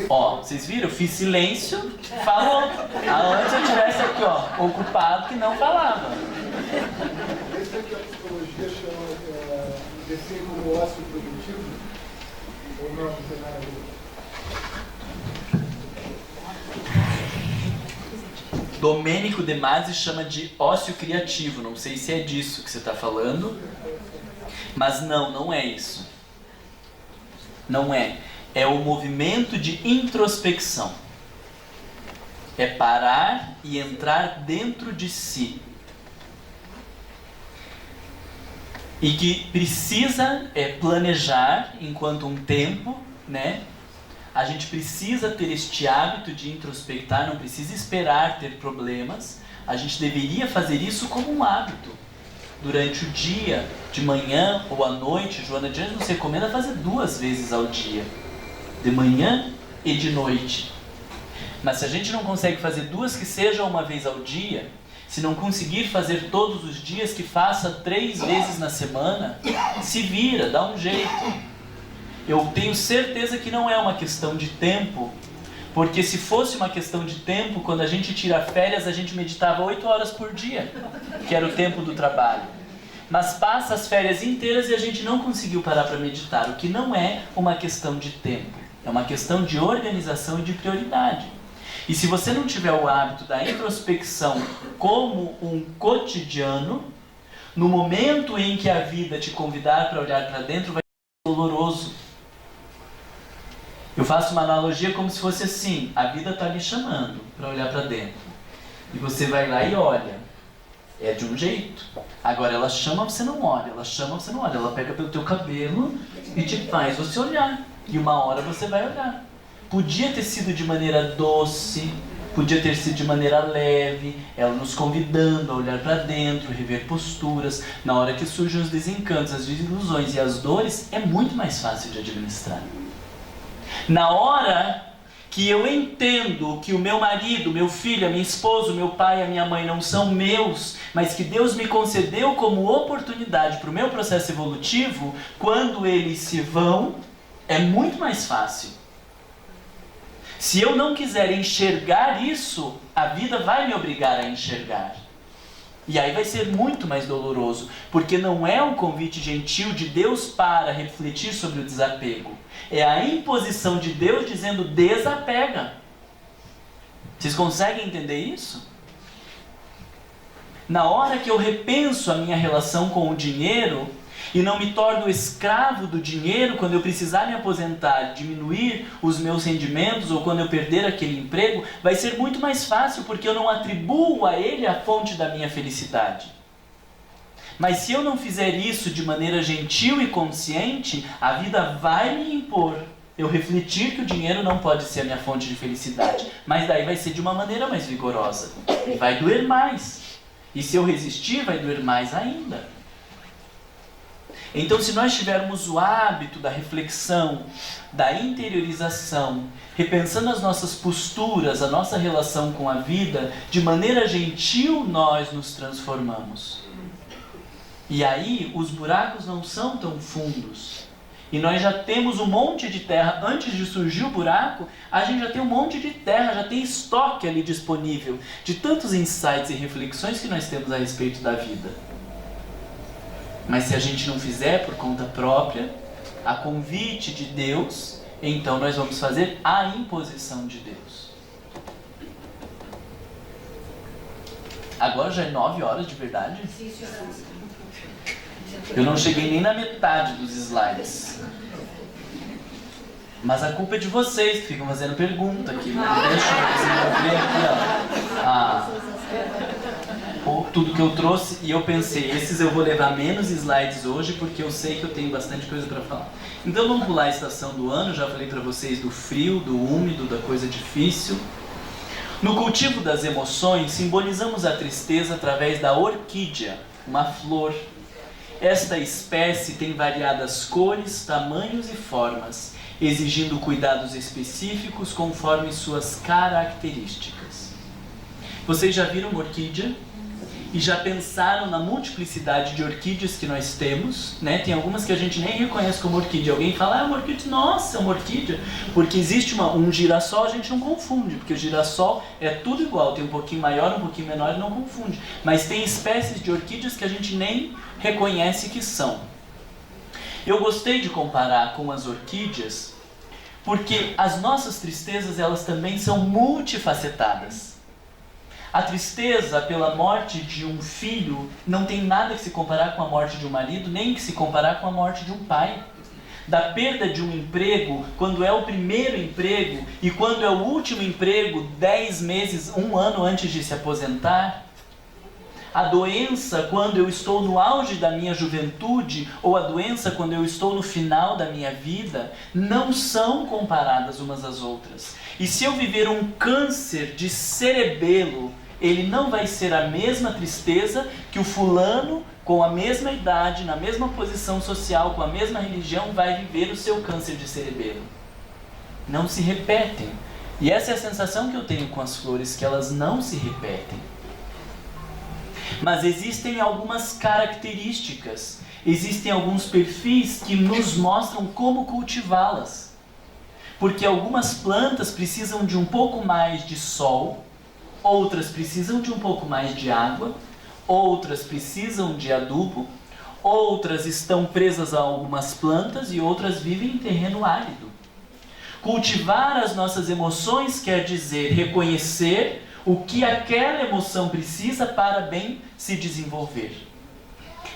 Ó, vocês viram? Eu fiz silêncio, falou. Antes eu tivesse aqui, ó, ocupado que não falava. Esse é que a psicologia chama, define como ócio produtivo? Ou não, não tem nada a ver? Domênico De Masi chama de ócio criativo. Não sei se é disso que você está falando. Mas não é isso. Não é. É o movimento de introspecção. É parar e entrar dentro de si. E que precisa planejar enquanto um tempo, né? A gente precisa ter este hábito de introspectar, não precisa esperar ter problemas. A gente deveria fazer isso como um hábito. Durante o dia, de manhã ou à noite, Joana de Anjos nos recomenda fazer 2 vezes ao dia. De manhã e de noite. Mas se a gente não consegue fazer 2, que seja uma vez ao dia. Se não conseguir fazer todos os dias, que faça 3 vezes na semana. Se vira, dá um jeito. Eu tenho certeza que não é uma questão de tempo, porque se fosse uma questão de tempo, quando a gente tira férias, a gente meditava 8 horas por dia, que era o tempo do trabalho. Mas passa as férias inteiras e a gente não conseguiu parar para meditar, o que não é uma questão de tempo, é uma questão de organização e de prioridade. E se você não tiver o hábito da introspecção como um cotidiano, no momento em que a vida te convidar para olhar para dentro, vai ser doloroso. Eu faço uma analogia como se fosse assim, a vida está lhe chamando para olhar para dentro. E você vai lá e olha. É de um jeito. Agora ela chama, você não olha. Ela chama, você não olha. Ela pega pelo teu cabelo e te faz você olhar. E uma hora você vai olhar. Podia ter sido de maneira doce, podia ter sido de maneira leve, ela nos convidando a olhar para dentro, rever posturas. Na hora que surgem os desencantos, as desilusões e as dores, é muito mais fácil de administrar. Na hora que eu entendo que o meu marido, meu filho, a minha esposa, o meu pai e a minha mãe não são meus, mas que Deus me concedeu como oportunidade para o meu processo evolutivo, quando eles se vão, é muito mais fácil. Se eu não quiser enxergar isso, a vida vai me obrigar a enxergar. E aí vai ser muito mais doloroso, porque não é um convite gentil de Deus para refletir sobre o desapego. É a imposição de Deus dizendo desapega. Vocês conseguem entender isso? Na hora que eu repenso a minha relação com o dinheiro e não me torno escravo do dinheiro quando eu precisar me aposentar, diminuir os meus rendimentos ou quando eu perder aquele emprego, vai ser muito mais fácil porque eu não atribuo a ele a fonte da minha felicidade. Mas se eu não fizer isso de maneira gentil e consciente, a vida vai me impor eu refletir que o dinheiro não pode ser a minha fonte de felicidade, mas daí vai ser de uma maneira mais vigorosa, e vai doer mais. E se eu resistir, vai doer mais ainda. Então, se nós tivermos o hábito da reflexão, da interiorização, repensando as nossas posturas, a nossa relação com a vida, de maneira gentil nós nos transformamos. E aí, os buracos não são tão fundos. E nós já temos um monte de terra. Antes de surgir o buraco, a gente já tem um monte de terra, já tem estoque ali disponível, de tantos insights e reflexões que nós temos a respeito da vida. Mas se a gente não fizer por conta própria, a convite de Deus, então nós vamos fazer a imposição de Deus. Agora já é 9 horas de verdade? Eu não cheguei nem na metade dos slides. Mas a culpa é de vocês que ficam fazendo pergunta aqui. Não deixa eu desenvolver aqui, tudo que eu trouxe, e eu pensei, esses eu vou levar menos slides hoje, porque eu sei que eu tenho bastante coisa para falar. Então vamos pular a estação do ano, já falei para vocês do frio, do úmido, da coisa difícil. No cultivo das emoções, simbolizamos a tristeza através da orquídea, uma flor. Esta espécie tem variadas cores, tamanhos e formas, exigindo cuidados específicos conforme suas características. Vocês já viram uma orquídea? E já pensaram na multiplicidade de orquídeas que nós temos, né? Tem algumas que a gente nem reconhece como orquídea. Alguém fala, é uma orquídea, nossa, é uma orquídea. Porque existe um girassol, a gente não confunde, porque o girassol é tudo igual, tem um pouquinho maior, um pouquinho menor e não confunde. Mas tem espécies de orquídeas que a gente nem reconhece que são. Eu gostei de comparar com as orquídeas, porque as nossas tristezas, elas também são multifacetadas. A tristeza pela morte de um filho não tem nada que se comparar com a morte de um marido, nem que se comparar com a morte de um pai. Da perda de um emprego, quando é o primeiro emprego e quando é o último emprego, 10 meses, 1 ano antes de se aposentar. A doença quando eu estou no auge da minha juventude ou a doença quando eu estou no final da minha vida, não são comparadas umas às outras. E se eu viver um câncer de cerebelo, ele não vai ser a mesma tristeza que o fulano com a mesma idade, na mesma posição social, com a mesma religião, vai viver o seu câncer de cerebelo. Não se repetem. E essa é a sensação que eu tenho com as flores, que elas não se repetem. Mas existem algumas características, existem alguns perfis que nos mostram como cultivá-las. Porque algumas plantas precisam de um pouco mais de sol, outras precisam de um pouco mais de água, outras precisam de adubo, outras estão presas a algumas plantas e outras vivem em terreno árido. Cultivar as nossas emoções quer dizer reconhecer o que aquela emoção precisa para bem se desenvolver.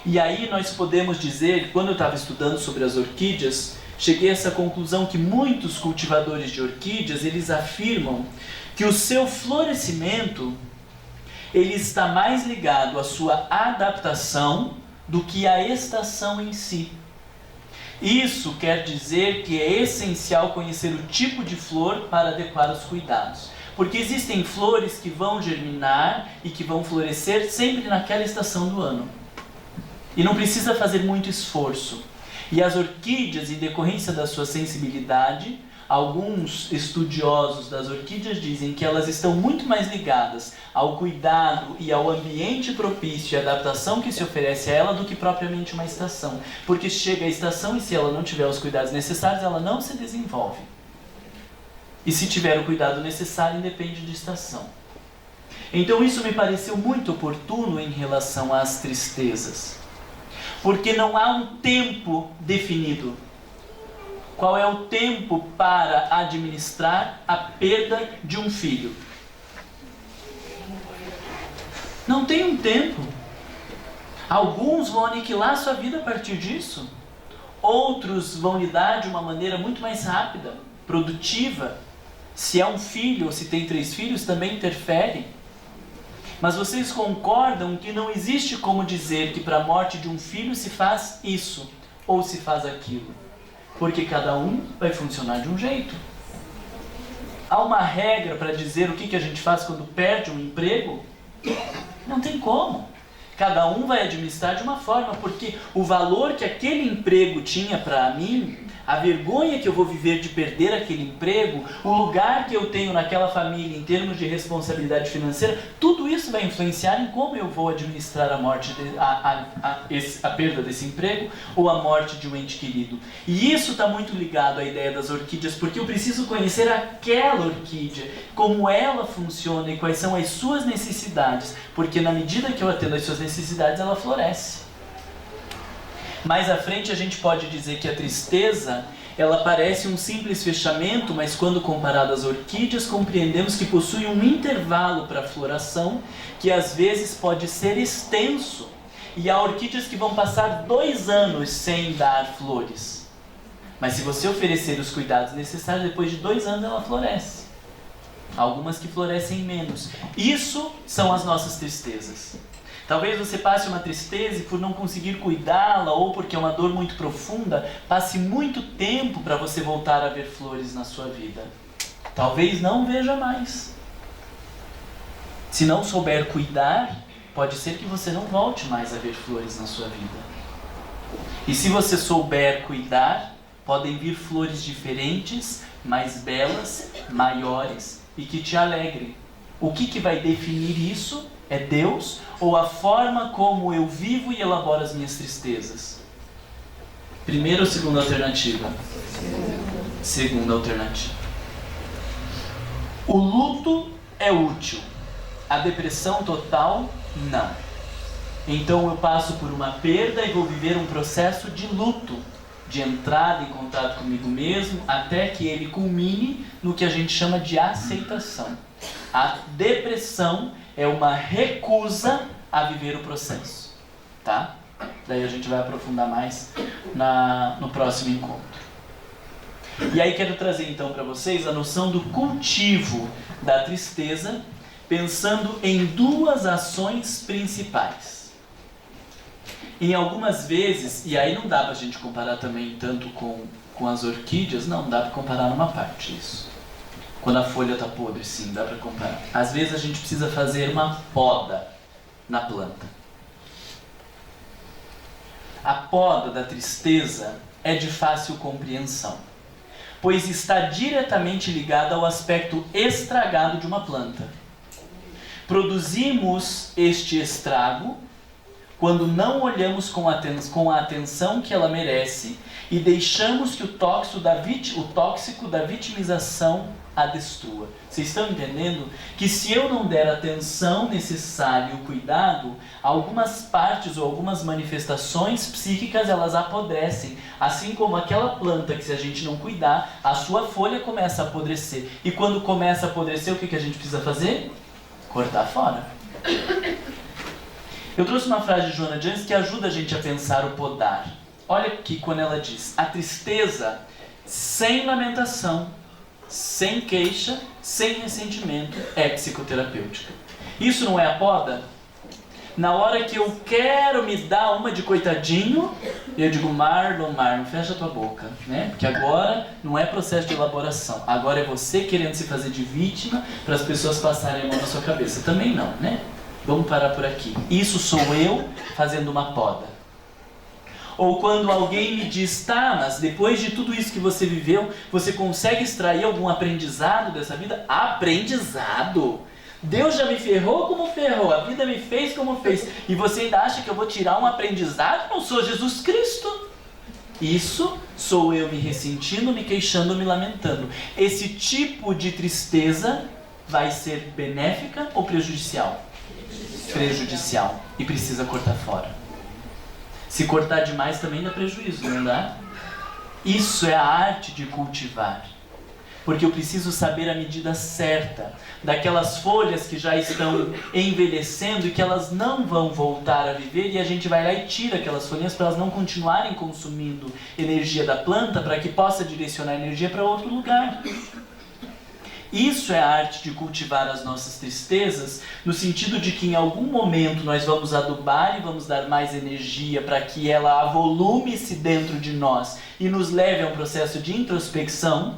E aí nós podemos dizer, quando eu estava estudando sobre as orquídeas, cheguei a essa conclusão que muitos cultivadores de orquídeas, eles afirmam que o seu florescimento, ele está mais ligado à sua adaptação do que à estação em si. Isso quer dizer que é essencial conhecer o tipo de flor para adequar os cuidados. Porque existem flores que vão germinar e que vão florescer sempre naquela estação do ano. E não precisa fazer muito esforço. E as orquídeas, em decorrência da sua sensibilidade, alguns estudiosos das orquídeas dizem que elas estão muito mais ligadas ao cuidado e ao ambiente propício e adaptação que se oferece a ela do que propriamente uma estação. Porque chega a estação e se ela não tiver os cuidados necessários, ela não se desenvolve. E se tiver o cuidado necessário, independe de estação. Então isso me pareceu muito oportuno em relação às tristezas. Porque não há um tempo definido. Qual é o tempo para administrar a perda de um filho? Não tem um tempo. Alguns vão aniquilar sua vida a partir disso. Outros vão lidar de uma maneira muito mais rápida, produtiva. Se é um filho ou se tem 3 filhos, também interfere. Mas vocês concordam que não existe como dizer que para a morte de um filho se faz isso ou se faz aquilo. Porque cada um vai funcionar de um jeito. Há uma regra para dizer o que a gente faz quando perde um emprego? Não tem como. Cada um vai administrar de uma forma, porque o valor que aquele emprego tinha para mim, a vergonha que eu vou viver de perder aquele emprego, o lugar que eu tenho naquela família em termos de responsabilidade financeira, tudo isso vai influenciar em como eu vou administrar a morte, a perda desse emprego ou a morte de um ente querido. E isso está muito ligado à ideia das orquídeas, porque eu preciso conhecer aquela orquídea, como ela funciona e quais são as suas necessidades, porque na medida que eu atendo às suas necessidades, ela floresce. Mais à frente a gente pode dizer que a tristeza, ela parece um simples fechamento, mas quando comparada às orquídeas, compreendemos que possui um intervalo para a floração, que às vezes pode ser extenso. E há orquídeas que vão passar 2 anos sem dar flores. Mas se você oferecer os cuidados necessários, depois de 2 anos ela floresce. Algumas que florescem menos. Isso são as nossas tristezas. Talvez você passe uma tristeza e por não conseguir cuidá-la ou porque é uma dor muito profunda, passe muito tempo para você voltar a ver flores na sua vida. Talvez não veja mais. Se não souber cuidar, pode ser que você não volte mais a ver flores na sua vida. E se você souber cuidar, podem vir flores diferentes, mais belas, maiores e que te alegrem. O que vai definir isso? É Deus ou a forma como eu vivo e elaboro as minhas tristezas? Primeira ou segunda alternativa? Segunda alternativa. O luto é útil. A depressão total, não. Então eu passo por uma perda e vou viver um processo de luto, de entrada em contato comigo mesmo, até que ele culmine no que a gente chama de aceitação. A depressão é uma recusa a viver o processo, tá? Daí a gente vai aprofundar mais no próximo encontro. E aí quero trazer então para vocês a noção do cultivo da tristeza, pensando em 2 ações principais. Em algumas vezes, e aí não dá pra gente comparar também tanto com as orquídeas, não dá para comparar numa parte isso. Quando a folha está podre, sim, dá para comparar. Às vezes a gente precisa fazer uma poda na planta. A poda da tristeza é de fácil compreensão, pois está diretamente ligada ao aspecto estragado de uma planta. Produzimos este estrago quando não olhamos com a atenção que ela merece e deixamos que o tóxico da vitimização a destrua. Vocês estão entendendo que se eu não der a atenção necessária e o cuidado, algumas partes ou algumas manifestações psíquicas elas apodrecem. Assim como aquela planta que se a gente não cuidar, a sua folha começa a apodrecer. E quando começa a apodrecer, o que a gente precisa fazer? Cortar fora. Eu trouxe uma frase de Joana Jones que ajuda a gente a pensar o podar. Olha aqui quando ela diz: a tristeza sem lamentação, sem queixa, sem ressentimento, é psicoterapêutica. Isso não é a poda? Na hora que eu quero me dar uma de coitadinho, eu digo: Marlon, fecha tua boca, né? Porque agora não é processo de elaboração. Agora é você querendo se fazer de vítima para as pessoas passarem a mão na sua cabeça. Também não, né? Vamos parar por aqui. Isso sou eu fazendo uma poda. Ou quando alguém me diz: tá, mas depois de tudo isso que você viveu, você consegue extrair algum aprendizado dessa vida? Aprendizado? Deus já me ferrou como ferrou, a vida me fez como fez, e você ainda acha que eu vou tirar um aprendizado? Não sou Jesus Cristo. Isso sou eu me ressentindo, me queixando, me lamentando. Esse tipo de tristeza vai ser benéfica ou prejudicial? Prejudicial. E precisa cortar fora. Se cortar demais também dá prejuízo, não dá? Isso é a arte de cultivar. Porque eu preciso saber a medida certa daquelas folhas que já estão envelhecendo e que elas não vão voltar a viver, e a gente vai lá e tira aquelas folhinhas para elas não continuarem consumindo energia da planta, para que possa direcionar a energia para outro lugar. Isso é a arte de cultivar as nossas tristezas, no sentido de que em algum momento nós vamos adubar e vamos dar mais energia para que ela avolume-se dentro de nós e nos leve a um processo de introspecção,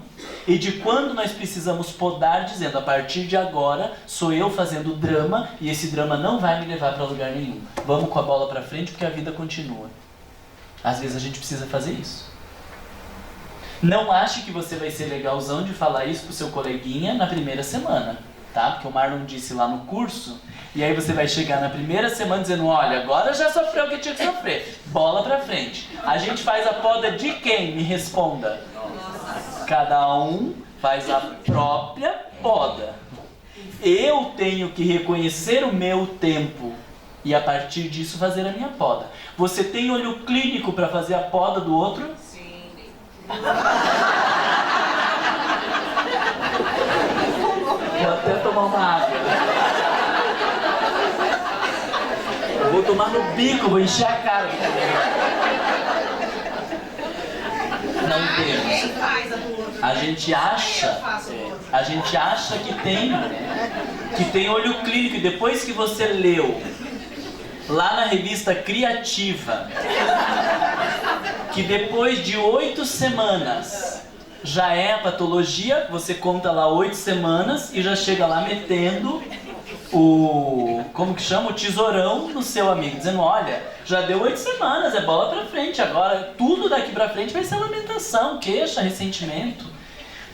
e de quando nós precisamos podar, dizendo, a partir de agora sou eu fazendo drama e esse drama não vai me levar para lugar nenhum. Vamos com a bola para frente porque a vida continua. Às vezes a gente precisa fazer isso. Não ache que você vai ser legalzão de falar isso pro seu coleguinha na primeira semana, tá? Porque o Marlon disse lá no curso, e aí você vai chegar na primeira semana dizendo, olha, agora já sofreu o que tinha que sofrer, bola pra frente. A gente faz a poda de quem? Me responda. Cada um faz a própria poda. Eu tenho que reconhecer o meu tempo e a partir disso fazer a minha poda. Você tem olho clínico para fazer a poda do outro? Vou até tomar uma água. Eu vou tomar no bico, vou encher a cara. Não temos. A gente acha que tem olho clínico, e depois que você leu lá na revista Criativa que depois de 8 semanas já é a patologia, você conta lá 8 semanas e já chega lá metendo o tesourão no seu amigo, dizendo, olha, já deu 8 semanas, é bola pra frente, agora tudo daqui pra frente vai ser lamentação, queixa, ressentimento.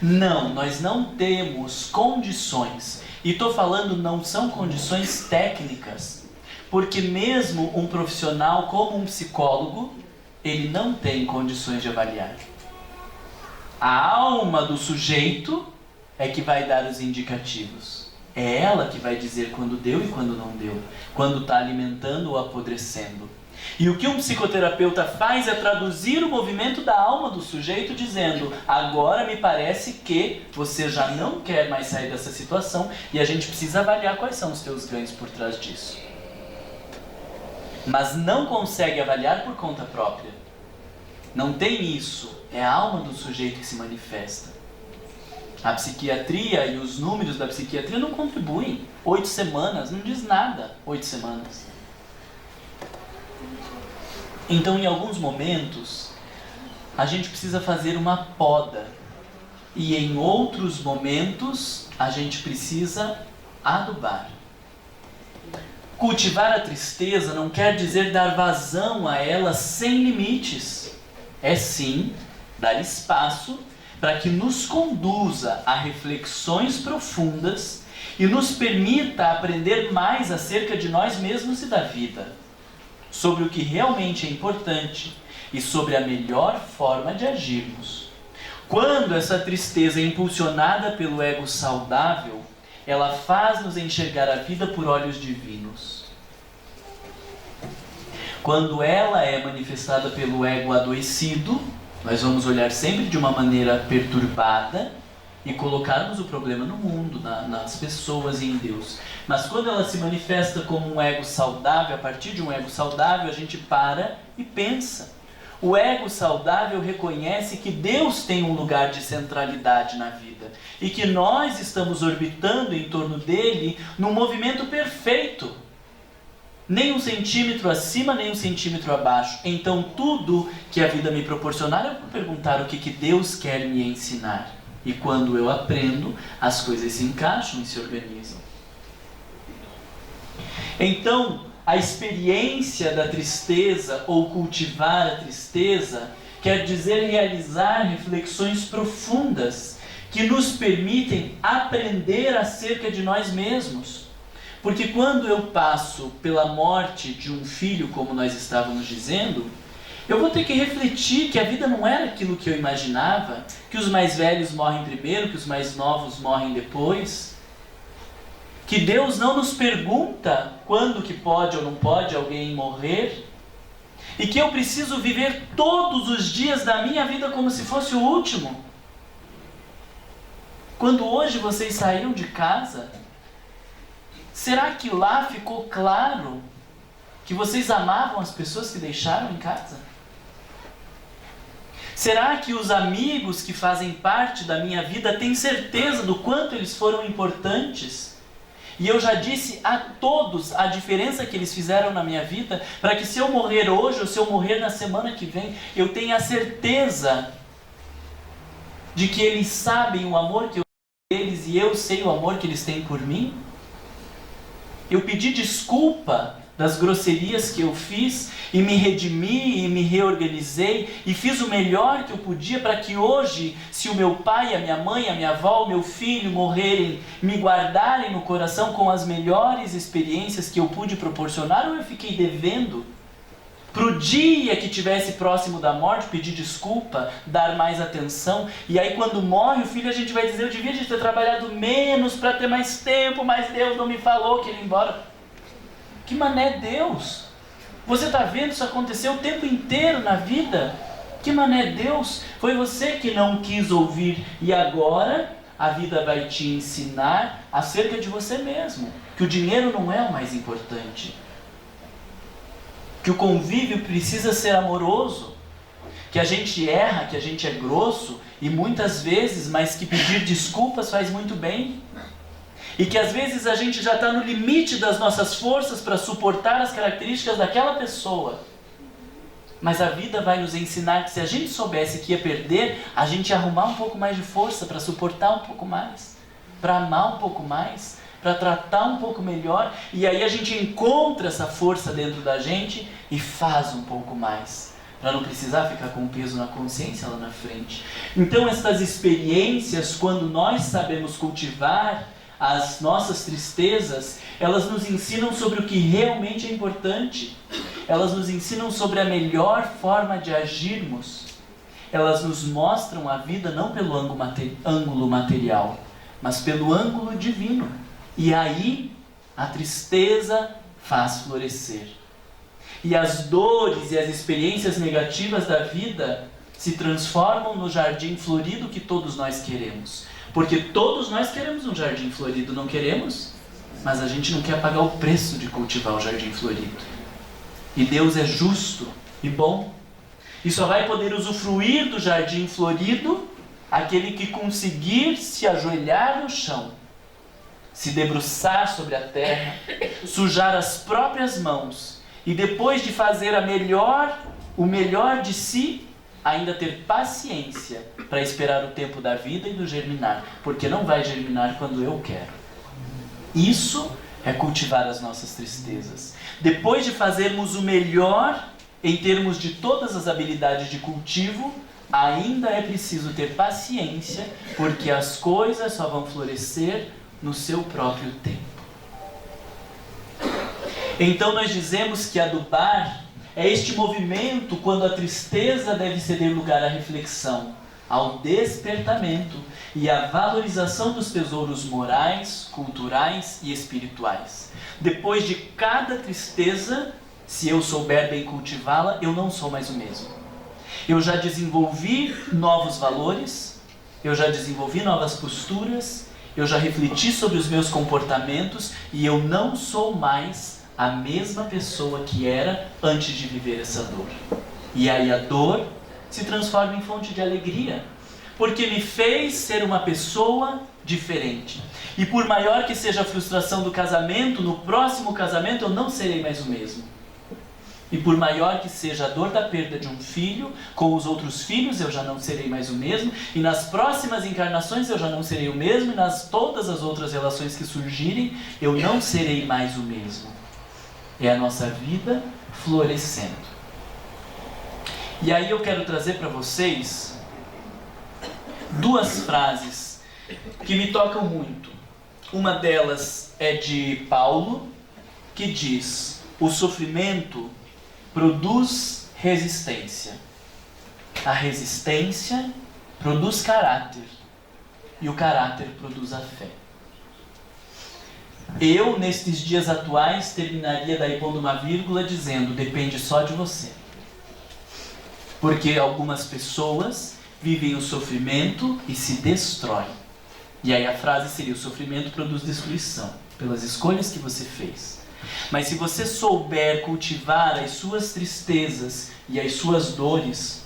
Não, nós não temos condições, e tô falando não são condições técnicas, porque mesmo um profissional como um psicólogo, ele não tem condições de avaliar. A alma do sujeito é que vai dar os indicativos. É ela que vai dizer quando deu e quando não deu, quando está alimentando ou apodrecendo. E o que um psicoterapeuta faz é traduzir o movimento da alma do sujeito dizendo, agora me parece que você já não quer mais sair dessa situação e a gente precisa avaliar quais são os teus ganhos por trás disso. Mas não consegue avaliar por conta própria. Não tem isso. É a alma do sujeito que se manifesta. A psiquiatria e os números da psiquiatria não contribuem. 8 semanas, não diz nada. 8 semanas. Então, em alguns momentos, a gente precisa fazer uma poda. E em outros momentos, a gente precisa adubar. Cultivar a tristeza não quer dizer dar vazão a ela sem limites. É sim dar espaço para que nos conduza a reflexões profundas e nos permita aprender mais acerca de nós mesmos e da vida, sobre o que realmente é importante e sobre a melhor forma de agirmos. Quando essa tristeza é impulsionada pelo ego saudável, ela faz-nos enxergar a vida por olhos divinos. Quando ela é manifestada pelo ego adoecido, nós vamos olhar sempre de uma maneira perturbada e colocarmos o problema no mundo, nas pessoas e em Deus. Mas quando ela se manifesta como um ego saudável, a partir de um ego saudável, a gente para e pensa. O ego saudável reconhece que Deus tem um lugar de centralidade na vida e que nós estamos orbitando em torno dele num movimento perfeito. Nem 1 centímetro acima, nem 1 centímetro abaixo. Então tudo que a vida me proporcionar, eu vou perguntar o que Deus quer me ensinar. E quando eu aprendo, as coisas se encaixam e se organizam. Então, a experiência da tristeza ou cultivar a tristeza quer dizer realizar reflexões profundas que nos permitem aprender acerca de nós mesmos. Porque quando eu passo pela morte de um filho, como nós estávamos dizendo, eu vou ter que refletir que a vida não era aquilo que eu imaginava, que os mais velhos morrem primeiro, que os mais novos morrem depois, que Deus não nos pergunta quando que pode ou não pode alguém morrer, e que eu preciso viver todos os dias da minha vida como se fosse o último. Quando hoje vocês saíram de casa, será que lá ficou claro que vocês amavam as pessoas que deixaram em casa? Será que os amigos que fazem parte da minha vida têm certeza do quanto eles foram importantes? E eu já disse a todos a diferença que eles fizeram na minha vida, para que se eu morrer hoje ou se eu morrer na semana que vem, eu tenha a certeza de que eles sabem o amor que eu tenho por eles e eu sei o amor que eles têm por mim? Eu pedi desculpa das grosserias que eu fiz e me redimi e me reorganizei e fiz o melhor que eu podia para que hoje, se o meu pai, a minha mãe, a minha avó, o meu filho morrerem, me guardarem no coração com as melhores experiências que eu pude proporcionar, ou eu fiquei devendo? Pro dia que estivesse próximo da morte, pedir desculpa, dar mais atenção, e aí quando morre o filho a gente vai dizer, eu devia ter trabalhado menos para ter mais tempo, mas Deus não me falou que ele ia embora. Que mané Deus? Você está vendo isso acontecer o tempo inteiro na vida? Que mané Deus? Foi você que não quis ouvir e agora a vida vai te ensinar acerca de você mesmo. Que o dinheiro não é o mais importante. Que o convívio precisa ser amoroso. Que a gente erra, que a gente é grosso e muitas vezes, mas que pedir desculpas faz muito bem. E que às vezes a gente já está no limite das nossas forças para suportar as características daquela pessoa. Mas a vida vai nos ensinar que se a gente soubesse que ia perder, a gente ia arrumar um pouco mais de força para suportar um pouco mais, para amar um pouco mais, para tratar um pouco melhor. E aí a gente encontra essa força dentro da gente e faz um pouco mais, para não precisar ficar com um peso na consciência lá na frente. Então essas experiências, quando nós sabemos cultivar as nossas tristezas, elas nos ensinam sobre o que realmente é importante. Elas nos ensinam sobre a melhor forma de agirmos. Elas nos mostram a vida não pelo ângulo material, mas pelo ângulo divino. E aí a tristeza faz florescer. E as dores e as experiências negativas da vida se transformam no jardim florido que todos nós queremos. Porque todos nós queremos um jardim florido, não queremos? Mas a gente não quer pagar o preço de cultivar o jardim florido. E Deus é justo e bom. E só vai poder usufruir do jardim florido aquele que conseguir se ajoelhar no chão, se debruçar sobre a terra, sujar as próprias mãos e depois de fazer o melhor de si, ainda ter paciência para esperar o tempo da vida e do germinar, porque não vai germinar quando eu quero. Isso é cultivar as nossas tristezas. Depois de fazermos o melhor em termos de todas as habilidades de cultivo, ainda é preciso ter paciência, porque as coisas só vão florescer no seu próprio tempo. Então nós dizemos que adubar é este movimento quando a tristeza deve ceder lugar à reflexão, ao despertamento e à valorização dos tesouros morais, culturais e espirituais. Depois de cada tristeza, se eu souber bem cultivá-la, eu não sou mais o mesmo. Eu já desenvolvi novos valores, eu já desenvolvi novas posturas, eu já refleti sobre os meus comportamentos e eu não sou mais a mesma pessoa que era antes de viver essa dor. E aí a dor se transforma em fonte de alegria, porque me fez ser uma pessoa diferente. E por maior que seja a frustração do casamento, no próximo casamento eu não serei mais o mesmo. E por maior que seja a dor da perda de um filho, com os outros filhos eu já não serei mais o mesmo, e nas próximas encarnações eu já não serei o mesmo, e nas todas as outras relações que surgirem, eu não serei mais o mesmo. É a nossa vida florescendo. E aí eu quero trazer para vocês duas frases que me tocam muito. Uma delas é de Paulo, que diz: o sofrimento produz resistência. A resistência produz caráter. E o caráter produz a fé. Eu, nestes dias atuais, terminaria daí pondo uma vírgula dizendo: depende só de você. Porque algumas pessoas vivem o sofrimento e se destroem. E aí a frase seria: o sofrimento produz destruição, pelas escolhas que você fez. Mas se você souber cultivar as suas tristezas e as suas dores,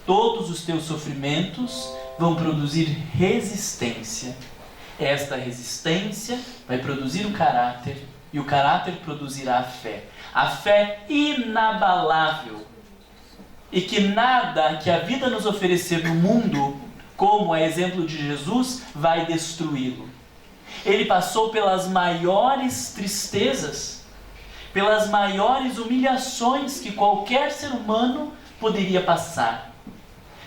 Todos os teus sofrimentos vão produzir resistência. Esta resistência vai produzir o caráter, e o caráter produzirá a fé. A fé inabalável. E que nada que a vida nos oferecer no mundo, como a exemplo de Jesus, vai destruí-lo. Ele passou pelas maiores tristezas, pelas maiores humilhações que qualquer ser humano poderia passar.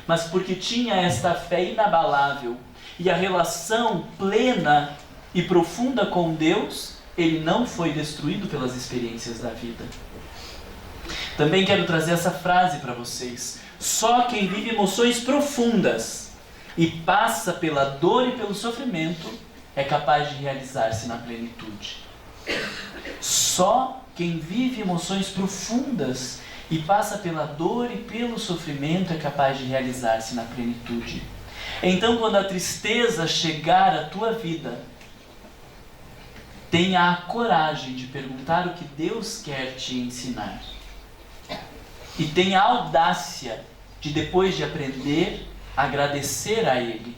Mas porque tinha esta fé inabalável e a relação plena e profunda com Deus, ele não foi destruído pelas experiências da vida. Também quero trazer essa frase para vocês. Só quem vive emoções profundas e passa pela dor e pelo sofrimento é capaz de realizar-se na plenitude. Só quem vive emoções profundas e passa pela dor e pelo sofrimento é capaz de realizar-se na plenitude. Então, quando a tristeza chegar à tua vida, tenha a coragem de perguntar o que Deus quer te ensinar. E tenha a audácia de, depois de aprender, agradecer a Ele.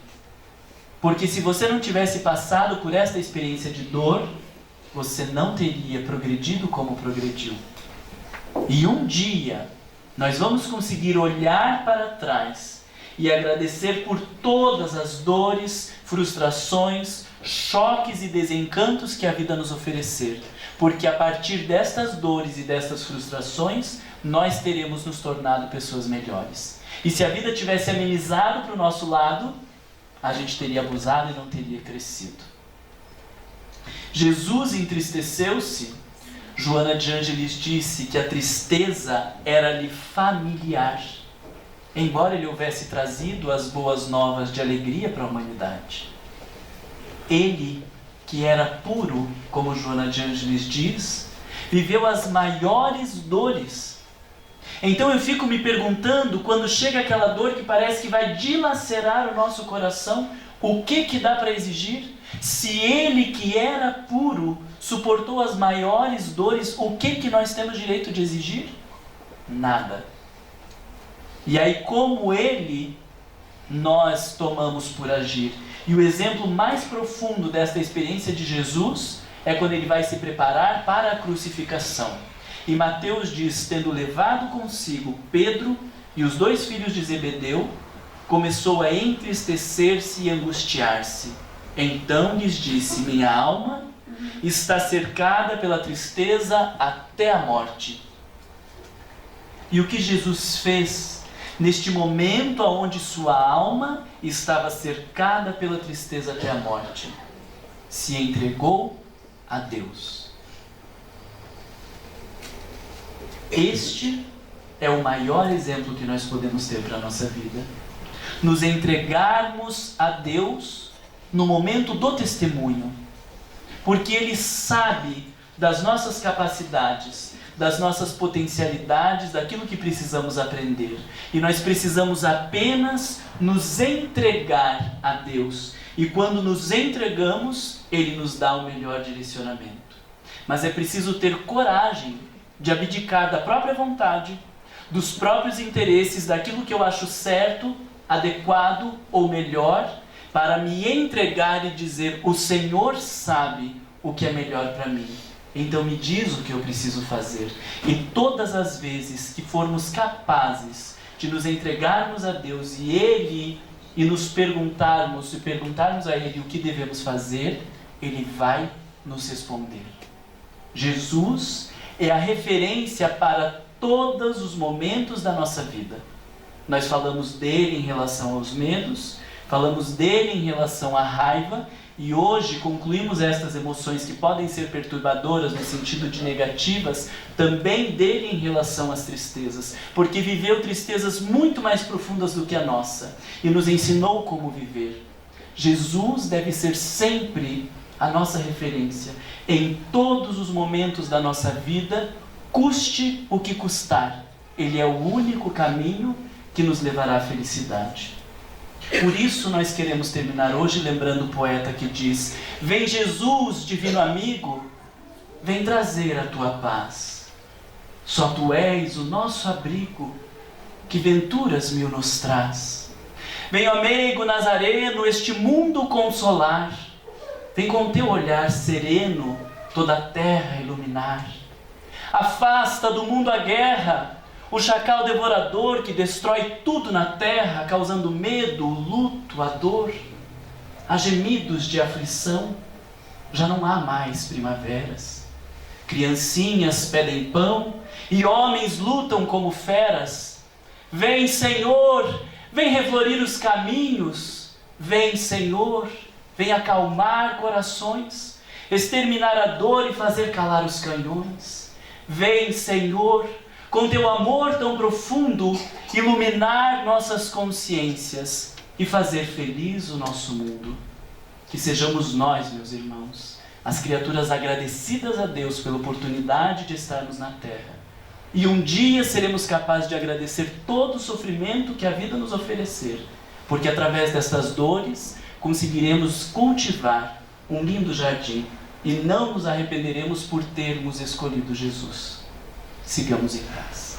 Porque se você não tivesse passado por esta experiência de dor, você não teria progredido como progrediu. E um dia, nós vamos conseguir olhar para trás e agradecer por todas as dores, frustrações, choques e desencantos que a vida nos oferecer. Porque a partir destas dores e destas frustrações, nós teremos nos tornado pessoas melhores. E se a vida tivesse amenizado para o nosso lado, a gente teria abusado e não teria crescido. Jesus entristeceu-se. Joana de Ângeles disse que a tristeza era-lhe familiar, embora ele houvesse trazido as boas novas de alegria para a humanidade. Ele, que era puro, como Joana de Ângeles diz, viveu as maiores dores. Então eu fico me perguntando, quando chega aquela dor que parece que vai dilacerar o nosso coração, o que dá para exigir? Se ele, que era puro, suportou as maiores dores, o que nós temos direito de exigir? Nada. E aí, como ele, nós tomamos por agir. E o exemplo mais profundo desta experiência de Jesus é quando ele vai se preparar para a crucificação. E Mateus diz, tendo levado consigo Pedro e os 2 filhos de Zebedeu, começou a entristecer-se e angustiar-se. Então lhes disse, minha alma está cercada pela tristeza até a morte. E o que Jesus fez neste momento onde sua alma estava cercada pela tristeza até a morte? Se entregou a Deus. Este é o maior exemplo que nós podemos ter para a nossa vida. Nos entregarmos a Deus no momento do testemunho. Porque Ele sabe das nossas capacidades, das nossas potencialidades, daquilo que precisamos aprender. E nós precisamos apenas nos entregar a Deus. E quando nos entregamos, Ele nos dá o melhor direcionamento. Mas é preciso ter coragem de abdicar da própria vontade, dos próprios interesses, daquilo que eu acho certo, adequado ou melhor, para me entregar e dizer, o Senhor sabe o que é melhor para mim. Então me diz o que eu preciso fazer. E todas as vezes que formos capazes de nos entregarmos a Deus e nos perguntarmos a Ele o que devemos fazer, Ele vai nos responder. Jesus é a referência para todos os momentos da nossa vida. Nós falamos dele em relação aos medos, falamos dele em relação à raiva, e hoje concluímos estas emoções que podem ser perturbadoras no sentido de negativas, também dele em relação às tristezas, porque viveu tristezas muito mais profundas do que a nossa, e nos ensinou como viver. Jesus deve ser sempre a nossa referência, em todos os momentos da nossa vida, custe o que custar. Ele é o único caminho que nos levará à felicidade. Por isso nós queremos terminar hoje lembrando o poeta que diz, vem Jesus, divino amigo, vem trazer a tua paz. Só tu és o nosso abrigo, que venturas mil nos traz. Vem, ó meigo Nazareno, este mundo consolar. Vem com teu olhar sereno toda a terra iluminar. Afasta do mundo a guerra, o chacal devorador que destrói tudo na terra, causando medo, o luto, a dor. Há gemidos de aflição, já não há mais primaveras. Criancinhas pedem pão e homens lutam como feras. Vem, Senhor, vem reflorir os caminhos. Vem, Senhor, vem acalmar corações, exterminar a dor e fazer calar os canhões. Vem, Senhor, com teu amor tão profundo, iluminar nossas consciências e fazer feliz o nosso mundo. Que sejamos nós, meus irmãos, as criaturas agradecidas a Deus pela oportunidade de estarmos na terra. E um dia seremos capazes de agradecer todo o sofrimento que a vida nos oferecer, porque através destas dores conseguiremos cultivar um lindo jardim e não nos arrependeremos por termos escolhido Jesus. Sigamos em paz.